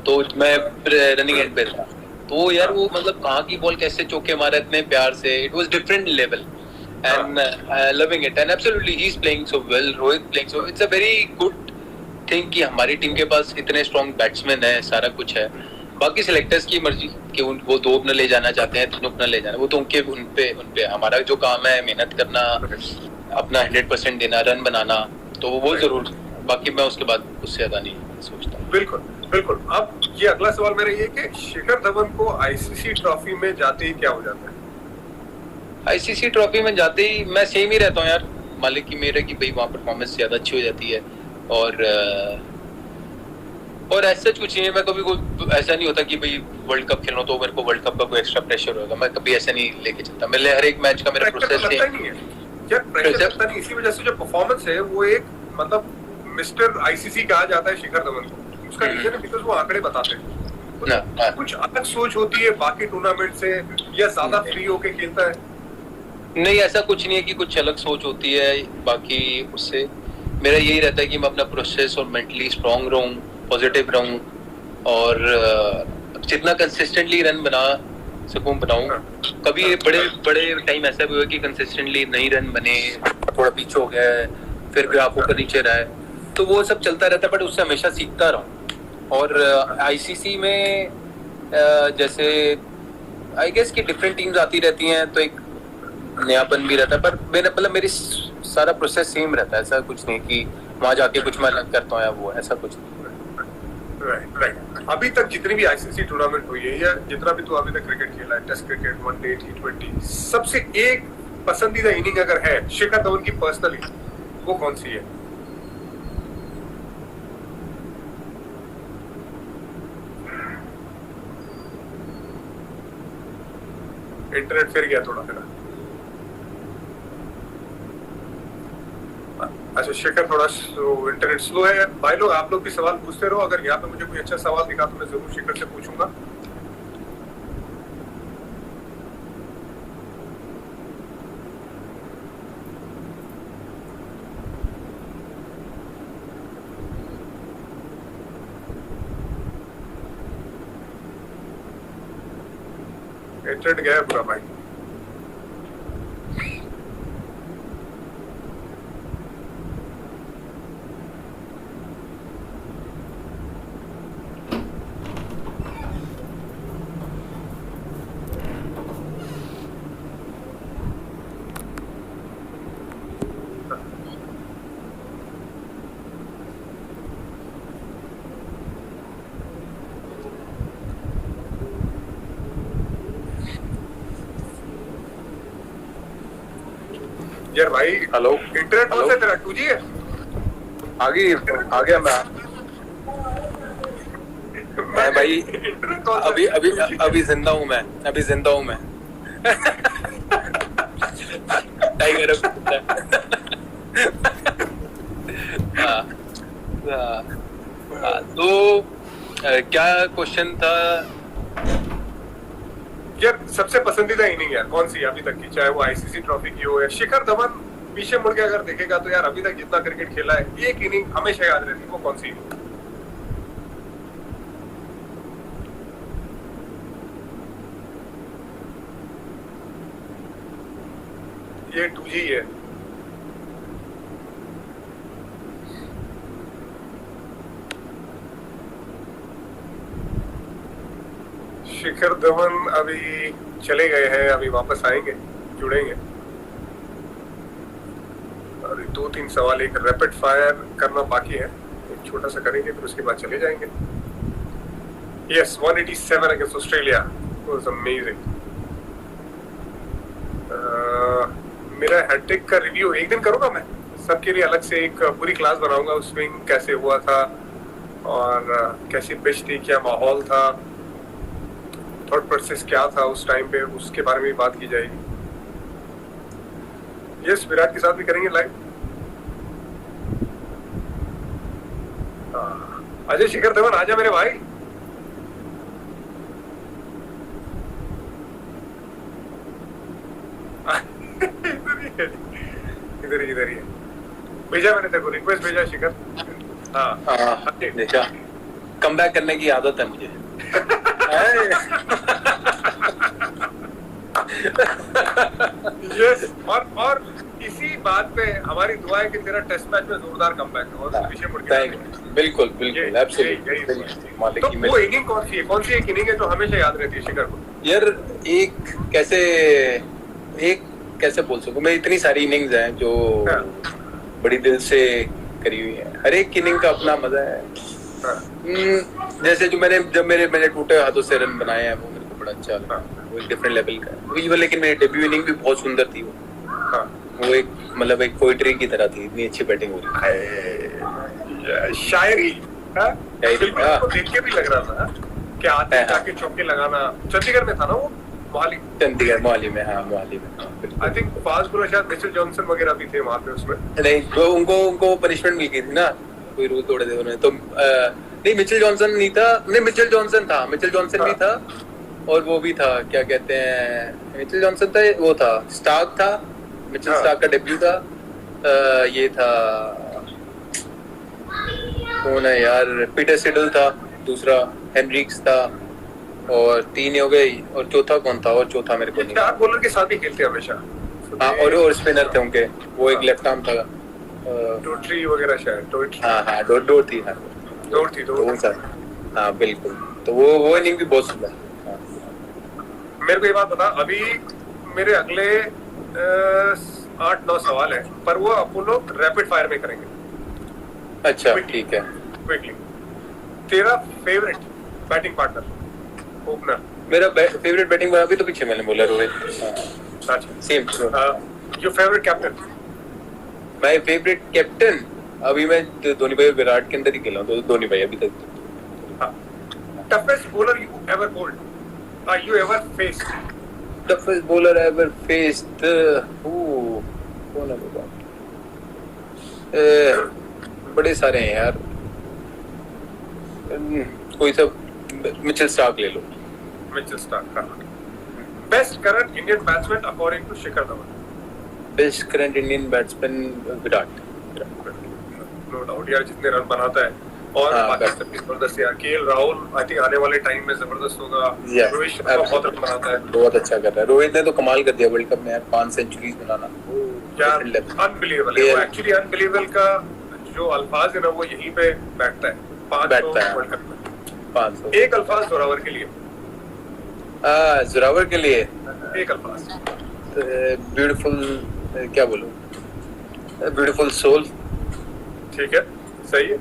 तो मैं रनिंग एंड पे था, तो यार वो कहाँ की बॉल कैसे चौके मारा इतने प्यार से, it was different level and loving it and absolutely he is playing so well, Rohit playing so, it's a very good thing कि हमारी टीम के पास इतने स्ट्रॉन्ग बैट्समैन है, सारा कुछ है। बाकी सिलेक्टर्स की मर्जी कि वो 2 ओपनर ले जाना चाहते हैं, 3 ओपनर ले जाना, वो तो उनपे हमारा जो काम है मेहनत करना, अपना 100% देना, रन बनाना, तो वो जरूर। बाकी मैं उसके बाद उससे ज्यादा नहीं सोचता। बिल्कुल। अब ये अगला सवाल मेरा ये कि शिखर धवन को आईसीसी ट्रॉफी में जाते ही क्या हो जाता है? आईसीसी ट्रॉफी में जाते ही मैं सेम ही रहता हूँ यार, मालिक की मेरे की भाई वहाँ परफॉर्मेंस ज्यादा अच्छी हो जाती है और ऐसा कुछ नहीं है। मैं कभी कोई ऐसा नहीं होता कि भाई वर्ल्ड कप खेलना तो मेरे को वर्ल्ड कप का कोई एक्स्ट्रा प्रेशर होगा, मैं कभी ऐसा नहीं लेके चलता। मेरे हर एक मैच का मेरा प्रोसेस है यार, प्रेशर लगता नहीं। इसी वजह से जो परफॉर्मेंस है वो एक मिस्टर आईसीसी कहा जाता है शिखर धवन को। उसका रीजन है बिकॉज़ वो आंकड़े बताते हैं। कुछ अलग सोच होती है बाकी टूर्नामेंट से या ज्यादा फ्री होके खेलता है? नहीं, ऐसा कुछ नहीं है कि कुछ अलग सोच होती है बाकी उससे। मेरा यही रहता है कि मैं अपना प्रोसेस और मेंटली स्ट्रांग रहूं, पॉजिटिव रहूं और जितना कंसिस्टेंटली रन बना सकूं बनाऊं। कभी बड़े टाइम ऐसा भी हुआ कि कंसिस्टेंटली नहीं रन बने, थोड़ा पीछे हो गया, फिर ग्राफ ऊपर नीचे रहा है, तो वो सब चलता रहता है, बट उससे हमेशा सीखता रहूं। और आईसीसी में जैसे आई गेस कि डिफरेंट टीम्स आती रहती हैं तो एक नयापन भी रहता है, पर मेरी सारा प्रोसेस सेम रहता है। ऐसा कुछ नहीं कि वहां जाके कुछ मैं अलग करता हूँ या वो, ऐसा कुछ नहीं। राइट। अभी तक जितनी भी आईसीसी टूर्नामेंट हुई है या जितना भी तू अभी तक क्रिकेट खेला है, टेस्ट क्रिकेट, वनडे, T20, सबसे एक पसंदीदा इनिंग अगर है शिखर धवन की पर्सनली, वो कौन सी है? इंटरनेट फिर गया थोड़ा मेरा। अच्छा, शिखर थोड़ा इंटरनेट स्लो है। भाई लोग, आप लोग भी सवाल पूछते रहो। अगर यहाँ पे मुझे कोई अच्छा सवाल दिखा तो मैं जरूर शिखर से पूछूंगा। इंटरनेट गया पूरा भाई। यार भाई हेलो इंटरनेट कौन सा है तेरा 2G है? आ गया मैं भाई इंटरनेट कौन सा अभी है? अभी 2G? अभी जिंदा हूँ मैं टाइगर तो क्या क्वेश्चन था? यार सबसे पसंदीदा इनिंग यार कौन सी है अभी तक की, चाहे वो आईसीसी ट्रॉफी की हो या शिखर धवन पीछे मुड़ के अगर देखेगा तो यार अभी तक जितना क्रिकेट खेला है एक इनिंग हमेशा याद रहती है, वो कौन सी इनिंग? ये 2G है। शिखर धवन अभी चले गए हैं, अभी वापस आएंगे, जुड़ेंगे। और 2-3 सवाल एक रैपिड फायर करना बाकी है, एक छोटा सा करेंगे फिर उसके बाद चले जाएंगे। Yes 187 against Australia was amazing. मेरा हैट्रिक का रिव्यू एक दिन करूंगा मैं, सबके लिए अलग से एक पूरी क्लास बनाऊंगा। उस स्विंग कैसे हुआ था और कैसी पिच थी, क्या माहौल था, थॉट प्रोसेस क्या था उस टाइम पे, उसके बारे में बात की जाएगी। यस विराट के साथ भी करेंगे लाइव। अजय शिखर धवन आजा मेरे भाई। इधर ही है। भेजा मैंने तेरे को रिक्वेस्ट भेजा शिखर। हाँ देखा, कम बैक करने की आदत है मुझे। यस और इसी बात पे हमारी दुआ है कि तेरा टेस्ट मैच में जोरदार कमबैक हो और पीछे मुड़ के बिल्कुल एब्सोल्युटली मालिक तो की वो इनिंग कौन सी एक इनिंग है जो हमेशा याद रहती है शिखर को? यार एक कैसे बोल सकूं मैं, इतनी सारी इनिंग्स हैं जो बड़ी दिल से करी हुई है। हर एक इनिंग का अपना मजा है। जैसे जो मैंने टूटे हाथों से रन बनाए हैं वो मेरे को बड़ा अच्छा लगा, वो एक डिफरेंट लेवल का है वो। लेकिन मेरी डेब्यू इनिंग भी बहुत सुंदर थी वो एक मतलब एक पोइट्री की तरह थी, इतनी अच्छी बैटिंग हो रही। शायरी बिल्कुल देख के भी लग रहा था कि आते जाके चौके लगाना। चंडीगढ़ में था ना वो? मोहाली में आई थिंक फास्ट बॉलर शायद मिचेल जॉनसन वगैरह भी थे वहां पे उसमें। नहीं तो उनको पनिशमेंट मिल गई थी ना, कोई रूल तोड़े थे उन्होंने तो। नहीं मिचेल जॉनसन नहीं था, नहीं मिचेल जॉनसन भी था और वो भी था, क्या कहते हैं, मिचेल जॉनसन था, वो था स्टार्क था, मिचेल स्टार्क का डेब्यू था। ये था कौन है यार, पीटर सिडल था, दूसरा हेनरिक्स था, और 3 हो गई और चौथा कौन था? और चौथा मेरे को नहीं। 4 बॉलर के साथ ही खेलते हमेशा। हाँ और स्पिनर थे उनके, वो एक लेफ्ट आर्म था, डोट्री वगैरह शायद। हाँ डोर थी। हाँ बिल्कुल, तो वो इनिंग भी बहुत सुंदर। मेरे को ये बात बता, अभी मेरे अगले 8-9 सवाल है पर वो अपन लोग रैपिड फायर में करेंगे। अच्छा ठीक है। क्विकली, तेरा फेवरेट बैटिंग पार्टनर ओपनर? मेरा फेवरेट बैटिंग अभी तो पीछे मैंने बोला Rohit. Same. Your favourite captain? My favourite captain अभी मैं धोनी भाई विराट के अंदर ही खेला हूँ, तो धोनी भाई अभी तक। Toughest bowler you ever bowled, you ever faced? Toughest bowler ever faced कौन है बाबा? बड़े सारे हैं यार, कोई सब। मिचेल स्टार्क ले लो। मिचेल स्टार्क का। Best current Indian batsman according to Shikhar Dhawan? Best current Indian batsman Virat. No doubt यार, जितने रन बनाता है और बाकी सब जबरदस्त यार। केएल राहुल आई थिंक आने वाले टाइम में जबरदस्त होगा। रोहित शर्मा बहुत रन बनाता है, बहुत अच्छा कर रहा है। रोहित ने तो कमाल कर दिया वर्ल्ड कप में यार, 5 सेंचुरीज बनाना यार, अनबिलीवेबल है। एक्चुअली अनबिलीवेबल का जो अल्फाज है ना वो यहीं पे बैठता है। 500 वर्ल्ड कप में 500। एक अल्फाज जोरावर के लिए, जोरावर के लिए एक अल्फाज, ब्यूटीफुल, क्या बोलूं, ब्यूटीफुल सोल। ठीक है, सही है।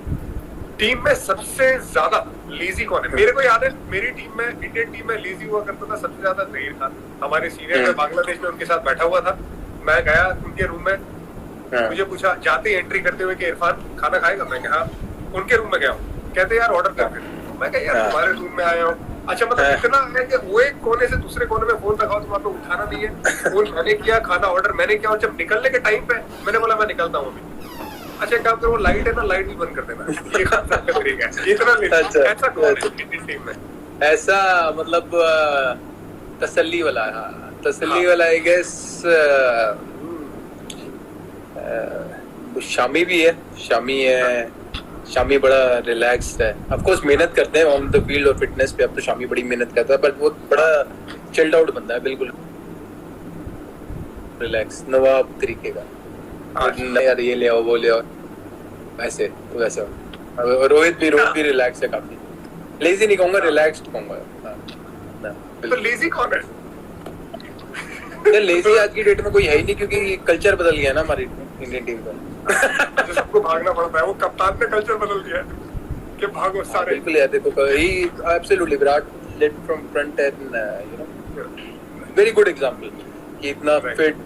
टीम में सबसे ज्यादा लेजी कौन है? मेरे को याद है मेरी टीम में, इंडियन टीम में लेजी हुआ करता था सबसे ज्यादा जहीर खान। हमारे सीनियर में बांग्लादेश में उनके साथ बैठा हुआ था मैं गया उनके रूम में, मुझे पूछा जाते ही एंट्री करते हुए कि इरफान खाना खाएगा? मैं कहा उनके रूम में गया हूँ, कहते यार ऑर्डर कर दे। मैं कहा यार तुम्हारे रूम में आया हूँ। अच्छा मतलब इतना है कि वो एक कोने से दूसरे कोने में फोन रखा, तुम आपको उठाना नहीं है। फोन मैंने किया, खाना ऑर्डर मैंने किया, और जब निकलने के टाइम पे मैंने बोला मैं निकलता हूँ अभी। अच्छा काम करो, लाइट है ना, लाइट भी बंद कर देना। ये काम तरीका है इतना। ऐसा कौन है इंडियन टीम में? ऐसा मतलब तसल्ली वाला, तसल्ली वाला आई गेस शामी भी है। शामी बड़ा रिलैक्स्ड है। ऑफ कोर्स मेहनत करते हैं ऑन द फील्ड और फिटनेस पे, अब तो शामी बड़ी मेहनत करता है, बट वो बड़ा चिल्ड आउट बंदा है, बिल्कुल रिलैक्स नवाब तरीके का। यार ये ले आओ वो ले आओ, वैसे तो वैसा। रोहित भी रिलैक्स है काफी। लेजी नहीं कहूंगा, रिलैक्स्ड कहूंगा। तो लेजी कौन है? तो लेजी आज की डेट में कोई है ही नहीं, क्योंकि कल्चर बदल गया ना हमारी इंडियन टीम का। सबको भागना पड़ता है, वो कप्तान ने कल्चर बदल दिया कि भागो सारे। बिल्कुल यार, देखो ही absolutely Virat led from front and you know very good example कि इतना फिट,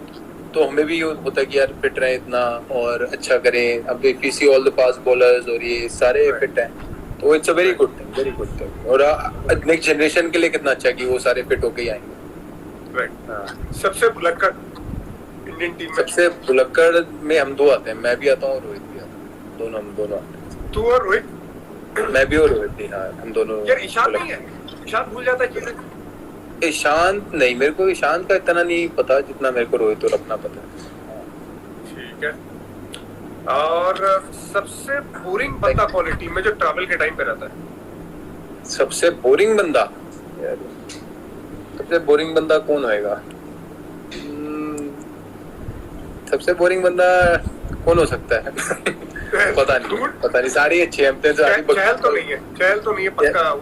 तो हमें भी होता है कि यार फिट रहे इतना और अच्छा करें। अब if you see all the fast bowlers और ये सारे फिट हैं, तो it's a very good thing, very good thing. और नेक्स्ट जनरेशन के लिए कितना अच्छा कि वो सारे फिट होके ही आएंगे। सबसे भुलक्कड़ इंडियन टीम में? सबसे भुलक्कड़ में हम दो आते हैं, मैं भी आता हूँ और रोहित भी आता है। दोनों आते हैं। तू और रोहित? मैं भी और रोहित भी, हाँ हम दोनों। यार ईशान नहीं है? ईशान भूल जाता है चीजें। ईशांत नहीं, मेरे को ईशांत का इतना नहीं पता जितना मेरे को रोहित और अपना पता है। ठीक है। और सबसे बोरिंग बंदा कौन है टीम में जो ट्रैवल के टाइम पे रहता है? सबसे बोरिंग बंदा यार, सबसे बोरिंग बंदा कौन होएगा? सबसे बोरिंग बंदा कौन हो सकता है? पता नहीं, सारी अच्छी हैं। चहल तो नहीं है पक्का।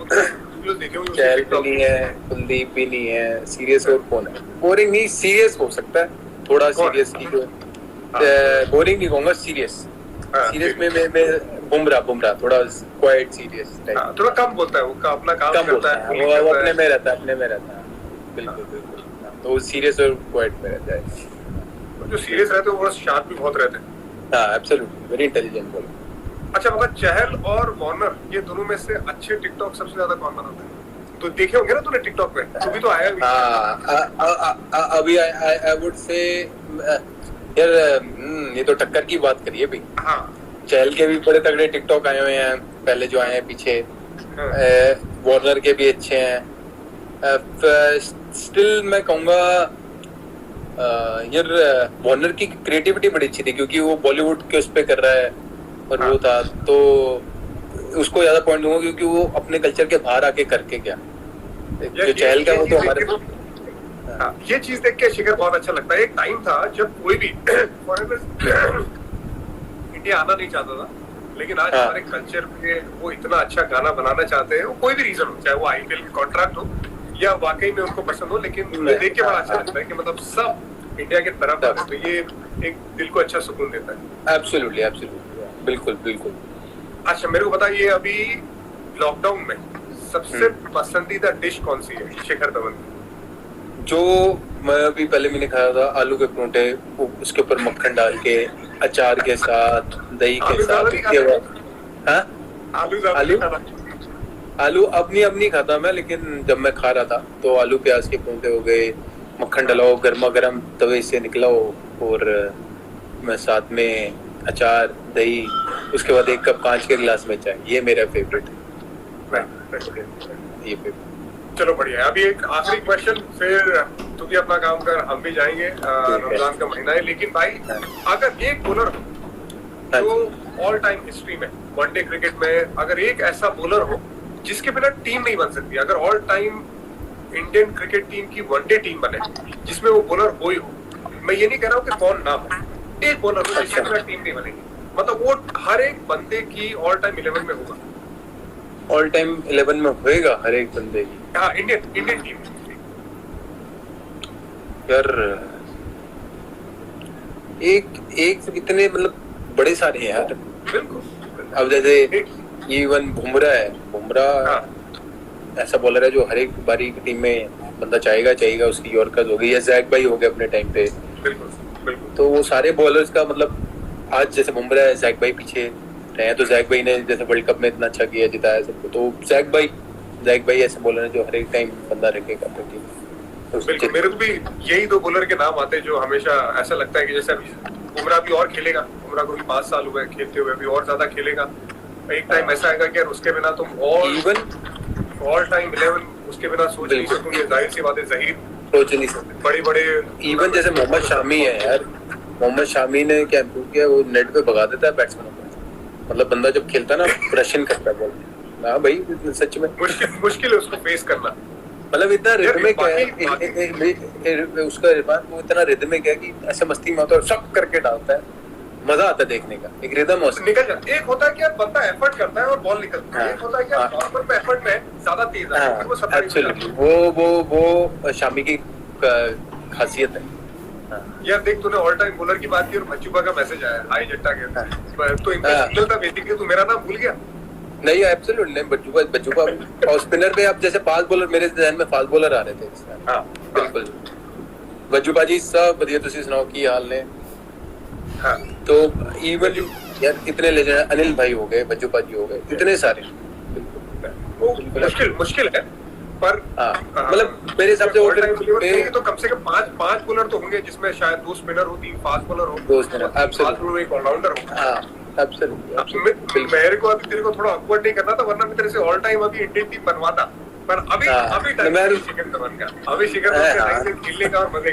चहल भी नहीं है, कुलदीप भी नहीं है। सीरियस और कौन है? बोरिंग नहीं, सीरियस हो सकता है थोड़ा। सीरियस की बोरिंग नहीं कहूंगा, सीरियस में मैं बुमराह थोड़ा क्वाइट सीरियस टाइप, थोड़ा कम बोलता है, वो अपना काम करता है, वो अपने में रहता है। बिल्कुल। तो सीरियस और क्वाइट में रहता है। जो सीरियस रहते हैं वो शार्प भी बहुत रहते हैं। हाँ एब्सोल्युटली, वेरी इंटेलिजेंट बॉलर। अच्छा मतलब चहल और वार्नर, ये दोनों में से अच्छे टिकटॉक सबसे ज्यादा कौन बनाता है? तो देखे होंगे ना तूने टिकटॉक पे, तू भी तो आया भी। अभी आई वुड से यार ये तो टक्कर की बात करिए भाई। हाँ चहल के भी बड़े तगड़े टिकटॉक आए हुए हैं पहले जो आए हैं पीछे। वार्नर के भी अच्छे हैं। स्टिल मैं कहूँगा यार वार्नर की क्रिएटिविटी बड़ी अच्छी थी, क्योंकि वो बॉलीवुड के उस पे कर रहा है और वो था, तो उसको ज्यादा पॉइंट दूंगा क्योंकि वो अपने कल्चर के बाहर आके करके क्या जो चहल का वो तो हमारे। ये चीज देख के शिखर बहुत अच्छा लगता है। एक टाइम था जब कोई भी इंडिया आना नहीं चाहता था, लेकिन आज हमारे कल्चर पे वो इतना अच्छा गाना बनाना चाहते हैं। वो कोई भी रीजन हो, चाहे वो आईपीएल के कॉन्ट्रैक्ट हो या वाकई में उनको पसंद हो, लेकिन देख के बड़ा अच्छा लगता है कि मतलब सब इंडिया की तरफ आ, तो ये एक दिल को अच्छा सुकून देता है। एब्सोल्युटली, बिल्कुल। अच्छा मेरे को बता, ये अभी लॉकडाउन में सबसे पसंदीदा डिश कौन सी है शिखर धवन? जो मैं अभी पहले मैंने खाया था, आलू के परोंठे, उसके ऊपर मक्खन डाल के, अचार के साथ, दही के साथ। आलू अब नहीं खाता मैं, लेकिन जब मैं खा रहा था तो आलू प्याज के परोंठे हो गए, मक्खन डलाओ, गर्मा गर्म तवे से निकलाओ, और मैं साथ में अचार, दही, उसके बाद एक कप कांच के गिलास में चाय। ये मेरा फेवरेट है। ये फेवरेट। चलो बढ़िया। अभी एक आखिरी क्वेश्चन, फिर तू भी अपना काम कर, हम भी जाएंगे। रमजान का महीना है, लेकिन भाई अगर एक बॉलर जो ऑल टाइम हिस्ट्री में वनडे क्रिकेट में, अगर एक ऐसा बॉलर हो जिसके बिना टीम नहीं बन सकती, अगर all time Indian cricket team की वनडे टीम बने जिसमें वो बॉलर हो ही हो, मैं ये नहीं कह रहा हूँ कि कौन ना हो, एक बॉलर हो जिसके बिना टीम नहीं बनेगी, मतलब वो हर एक बंदे की ऑल टाइम 11 में होगा। ऑल टाइम 11 में होएगा हर एक बंदे की? हाँ, इंडियन टीम। यार एक इतने मतलब बड़े सारे हैं यार। बिल्कुल। अब जैसे इवन बुमराह ऐसा बॉलर है जो हर एक बारी की टीम में बंदा चाहेगा, उसकी यॉर्कर्स हो गई, या जैक भाई हो गए अपने टाइम पे। बिल्कुल। तो वो सारे बॉलर्स का मतलब आज जैसे बुमराह है, जैक भाई पीछे रहे हैं, तो जैक भाई ने जैसे वर्ल्ड कप में इतना अच्छा किया, जिताया सबको, तो जैक भाई ऐसे बॉलर है जो हर एक टाइम बंदा रखेगा अपनी टीम। बिल्कुल, मेरे को भी यही 2 बॉलर के नाम आते हैं जो हमेशा ऐसा लगता है कि जैसे अभी बुमराह भी और खेलेगा, बुमराह को भी 5 साल हुए खेलते हुए, अभी और ज्यादा खेलेगा। एक टाइम ऐसा आएगा कि यार उसके बिना तुम ऑल टाइम 11 उसके बिना सोच नहीं सकोगे। जाहिर सी बात है, ज़हीर सोच नहीं सकते। बड़े इवन जैसे मोहम्मद शामी है यार, मोहम्मद शामी ने क्या इम्प्रूव किया, वो नेट पे भगा देता है बैट्समैन को। मतलब बंदा जब खेलता है ना, प्रेशन करता है बॉल। हाँ भाई, सच में मुश्किल है उसको फेस करना। मतलब इतना रिदमिक है उसका इरफान, वो इतना रिदमिक है कि ऐसे मस्ती में होता है, शक करके डालता है, मजा आता है देखने का। एक रिदम निकल जाता है। एक होता है कि यार बंदा एफर्ट करता है और बॉल निकलती है, एक होता है कि यार नॉर्मल पे एफर्ट में ज्यादा तेज आता है, वो सब एब्सोल्युटली वो शामी की खासियत है। यार देख, तूने ऑल टाइम बॉलर की बात की और मंजूबा का मैसेज आया, हाई जट्टा के, तो इनका सिग्नल था बेसिकली, तू मेरा नाम भूल गया। नहीं, एब्सोल्युटली नहीं, बज्जूबा और स्पिनर पे अब जैसे फास्ट बॉलर, मेरे ध्यान में फास्ट बॉलर आ रहे थे इस टाइम। हां बिल्कुल, बज्जूबा जी सब बढ़िया, तुसी सुनाओ की हाल ने? हाँ, तो इवन यार इतने लेजेंड, अनिल भाई हो गए, बज्जूबा जी हो गए, इतने सारे। मुश्किल है, पर मतलब मेरे हिसाब से तो कम से कम 5 बॉलर तो होंगे, जिसमें शायद 2 स्पिनर हो, 3 फास्ट बॉलर हो, 2 स्पिनर, एब्सोल्युटली एक ऑलराउंडर हो। हां एब्सोल्युटली। मेरे को अभी तेरे को थोड़ा ऑकवर्ड नहीं करना था, वरना मैं तेरे से ऑल टाइम अभी इंडियन टीम बनवाता, पर अभी टाइम शिखर धवन का, अभी शिखर धवन के खेलने का और मजे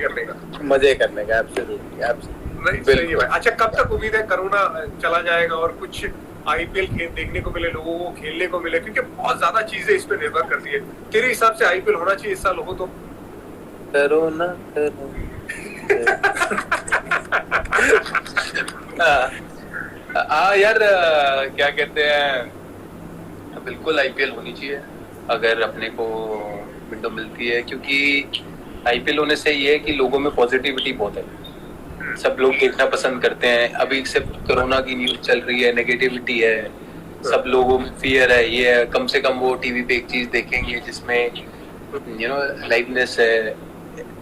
करने का। एब्सोल्युटली नहीं सही है। अच्छा, कब तक उम्मीद है कोरोना चला जाएगा और कुछ आईपीएल खेल देखने को मिले, लोगों को खेलने को मिले? क्योंकि बहुत ज्यादा चीजें इस पे निर्भर करती है। तेरे हिसाब से आईपीएल होना चाहिए इस साल, हो तो? कोरोना यार क्या कहते हैं, बिल्कुल आईपीएल होनी चाहिए अगर अपने को विंडो मिलती है, क्योंकि आईपीएल होने से ये है कि लोगों में पॉजिटिविटी बहुत है, सब लोग देखना पसंद करते हैं। अभी सिर्फ कोरोना की न्यूज चल रही है, नेगेटिविटी है, सब लोगों में फियर है, ये है, कम से कम वो टीवी पे एक चीज देखेंगे जिसमें लाइवनेस है,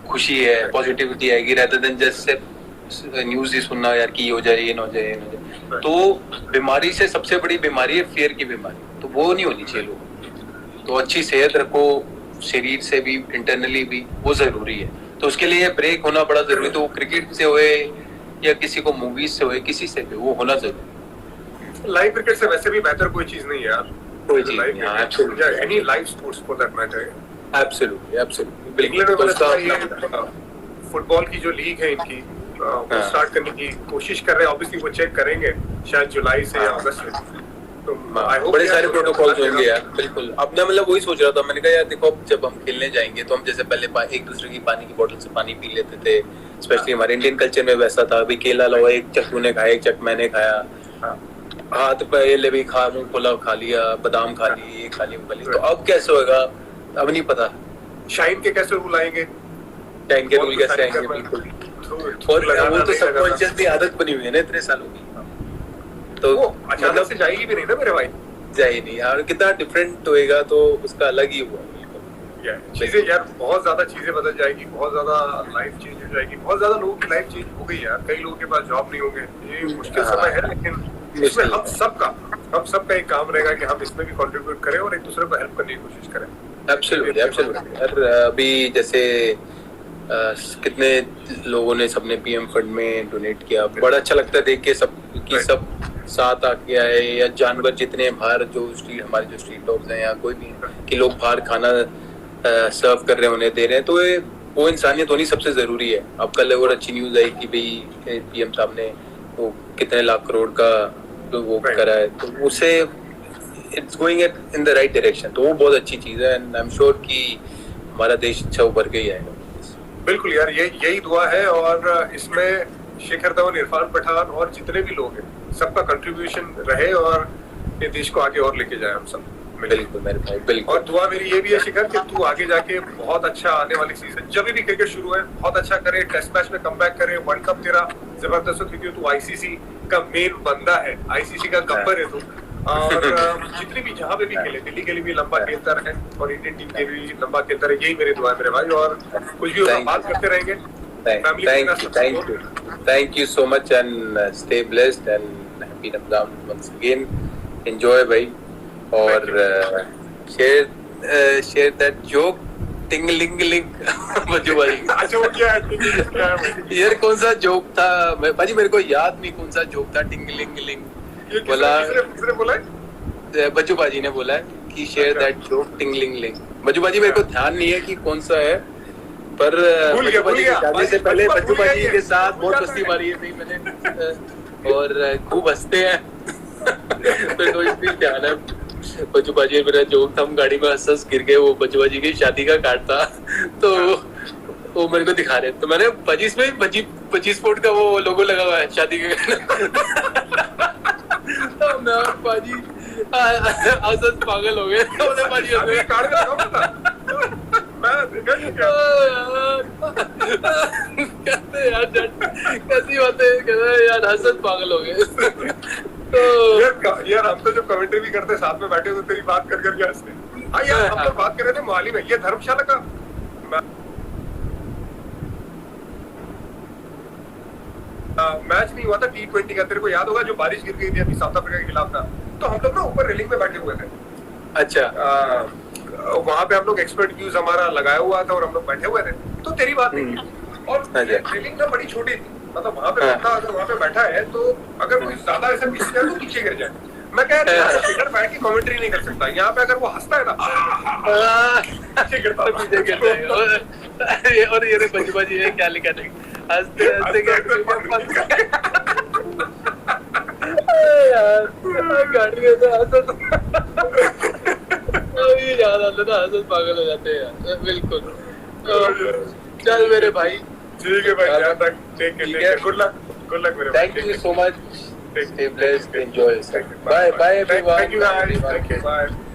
खुशी है, पॉजिटिविटी आएगी, rather than just सिर्फ न्यूज ही सुनना यार कि हो जाए, ये ना हो जाए। तो बीमारी से सबसे बड़ी बीमारी है फियर की बीमारी, तो वो नहीं होनी चाहिए लोगों। तो अच्छी सेहत रखो, शरीर से भी, इंटरनली भी, वो जरूरी है। तो उसके लिए ब्रेक होना बड़ा जरूरी, तो वो क्रिकेट से होए या किसी को मूवीज से होए, किसी से भी वो होना जरूरी। लाइव क्रिकेट से वैसे भी बेहतर कोई चीज नहीं है यार, कोई चीज नहीं। Any live sports for that matter. Absolutely. England में मतलब फुटबॉल की जो लीग है इनकी, वो स्टार्ट करने की कोशिश कर रहे हैं। ऑब्वियसली वो चेक करेंगे शायद जुलाई से या अगस्त में, तो बड़े सारे प्रोटोकॉल्स होंगे यार। बिल्कुल, अब मैं मतलब वही सोच रहा था, मैंने कहा यार देखो, जब हम खेलने जाएंगे तो हम जैसे पहले एक दूसरे की पानी की बोतल से पानी पी लेते थे, स्पेशली हमारे इंडियन कल्चर में वैसा था। अभी केला लो, एक चक तूने खाया, एक चक मैंने खाया, हाथ पहले भी खा, मुंह खुला खा लिया, बादाम खा लिए, ये खा लिया, वो खा लिया। तो अब कैसे होगा अब नहीं पता। शाइन के कैसे रूल आएंगे, टाइम के रूल कैसे आएंगे? बिल्कुल, और वो तो सबकॉन्शियसली आदत बनी हुई है ना इतने सालों की, तो अचानक से जाएगी भी नहीं ना मेरे भाई, जाए नहीं यार। कितना डिफरेंट होएगा तो उसका अलग ही हुआ। चीजें यार बहुत ज्यादा चीजें बदल जाएगी, बहुत ज्यादा लाइफ चेंज हो जाएगी, बहुत ज्यादा लोगों की लाइफ चेंज हो गई यार। कई लोगों के पास जॉब नहीं होंगे, ये मुश्किल समय है, लेकिन इसमें हम सबका एक काम रहेगा कि हम इसमें भी कंट्रीब्यूट करें और एक दूसरे को हेल्प करने की कोशिश करें। एब्सोल्युटली यार, अभी जैसे कितने लोगों ने सबने पीएम फंड में डोनेट किया, बड़ा अच्छा लगता है देख के सब कि सब साथ आके आए। या जानवर जितने बाहर जो हमारे जो स्ट्रीट डॉग्स हैं या कोई भी कि लोग बाहर खाना सर्व कर रहे हैं, उन्हें दे रहे हैं, तो वो इंसानियत होनी सबसे जरूरी है। अब कल और अच्छी न्यूज आई कि भाई पीएम साहब ने वो कितने लाख करोड़ का वो करा है, तो उससे it's going in the right direction, तो वो बहुत अच्छी चीज है। एंड आई एम श्योर कि हमारा देश अच्छा उभर के ही आएगा। बिल्कुल यार, यही दुआ है, और इसमें शिखर धवन, इरफान पठान और जितने भी लोग हैं, सबका कंट्रीब्यूशन रहे और ये देश को आगे और लेके जाए हम सब। बिल्कुल मेरे भाई, बिल्कुल। और दुआ मेरी ये भी है शिखर कि तू आगे जाके बहुत अच्छा आने वाली सीजन, जब भी क्रिकेट शुरू है, बहुत अच्छा करे, टेस्ट मैच में कमबैक करे, वर्ल्ड कप तेरा जबरदस्त हो, क्योंकि तू आईसीसी का मेन बंदा है, आईसीसी का गब्बर है तू। और जितनी भी जहाँ पे भी खेले, दिल्ली के लिए भी लंबा खेलता रहे और इंडियन टीम के भी लंबा खेलता रहे, यही मेरी दुआ है मेरे भाई। और कुछ भी बात करते रहेंगे। Thank you. Thank you so much and stay blessed and happy Ramadan once again. Enjoy भाई और share that joke टिंगलिंगलिंग बच्चू भाई अच्छा वो क्या है यार कौन सा जोक था भाजी मेरे को याद नहीं कौन सा जोक था टिंगलिंगलिंग बोला किसने बोला है बच्चू भाजी ने बोला है कि शेयर दैट जोक टिंगलिंगलिंग बच्चू भाजी मेरे को ध्यान नहीं है कि कौन सा है पर बच्चू भाजी की शादी से पहले बच्चू भाजी के साथ बहुत मस्ती मारी है मैंने और खूब हंसते हैं मेरे को इसलिए ध्यान है बच्चू भाजी मेरा जोक था हम गाड़ी में हंस गिर गए वो बच्चू भाजी की शादी का कार्ड था तो वो मेरे को दिखा रहे तो मैंने 25 फुट का वो लोगो लगा हुआ है शादी के तो मैं बाजी हंस पागल हो गए बाजी कार्ड का नाम था मैं कहते यार कैसी बातें कहते यार हंस पागल हो गए तो यार हम तो जब कमेंट्री भी करते साथ में बैठे तो तेरी बात कर करके हंसते हाँ यार हम लोग बात कर रहे थे मोहाली में ये धर्मशाला का मैच नहीं हुआ था T20 का तेरे को याद होगा जो बारिश गिर गई थी अभी साउथ अफ्रीका के खिलाफ था तो हम लोग ना ऊपर रेलिंग में बैठे हुए थे अच्छा वहां पे हम लोग एक्सपर्ट व्यूज हमारा लगाया हुआ था और हम लोग बैठे हुए थे तो तेरी बात नहीं और रेलिंग ना बड़ी छोटी थी मतलब वहां पे बंदा अगर वहां पे बैठा है तो अगर कोई ज्यादा ऐसा पीछे जाए तो पीछे गिर जाए मैं कह रहा हूँ इधर बैठ के कमेंट्री नहीं कर सकता यहाँ पे अगर वो हंसता है ना पीछे गिरता पीछे गिरता है और ये बच्ची बाजी है क्या लिखा है हंसते हंसते यार गाड़ी में तो अभी याद आता था हंस पागल हो जाते हैं यार बिल्कुल चल मेरे भाई ठीक है भाई ध्यान रख टेक केयर गुड लक मेरे भाई thank you so much stay blessed enjoy bye bye everyone thank you guys thank you bye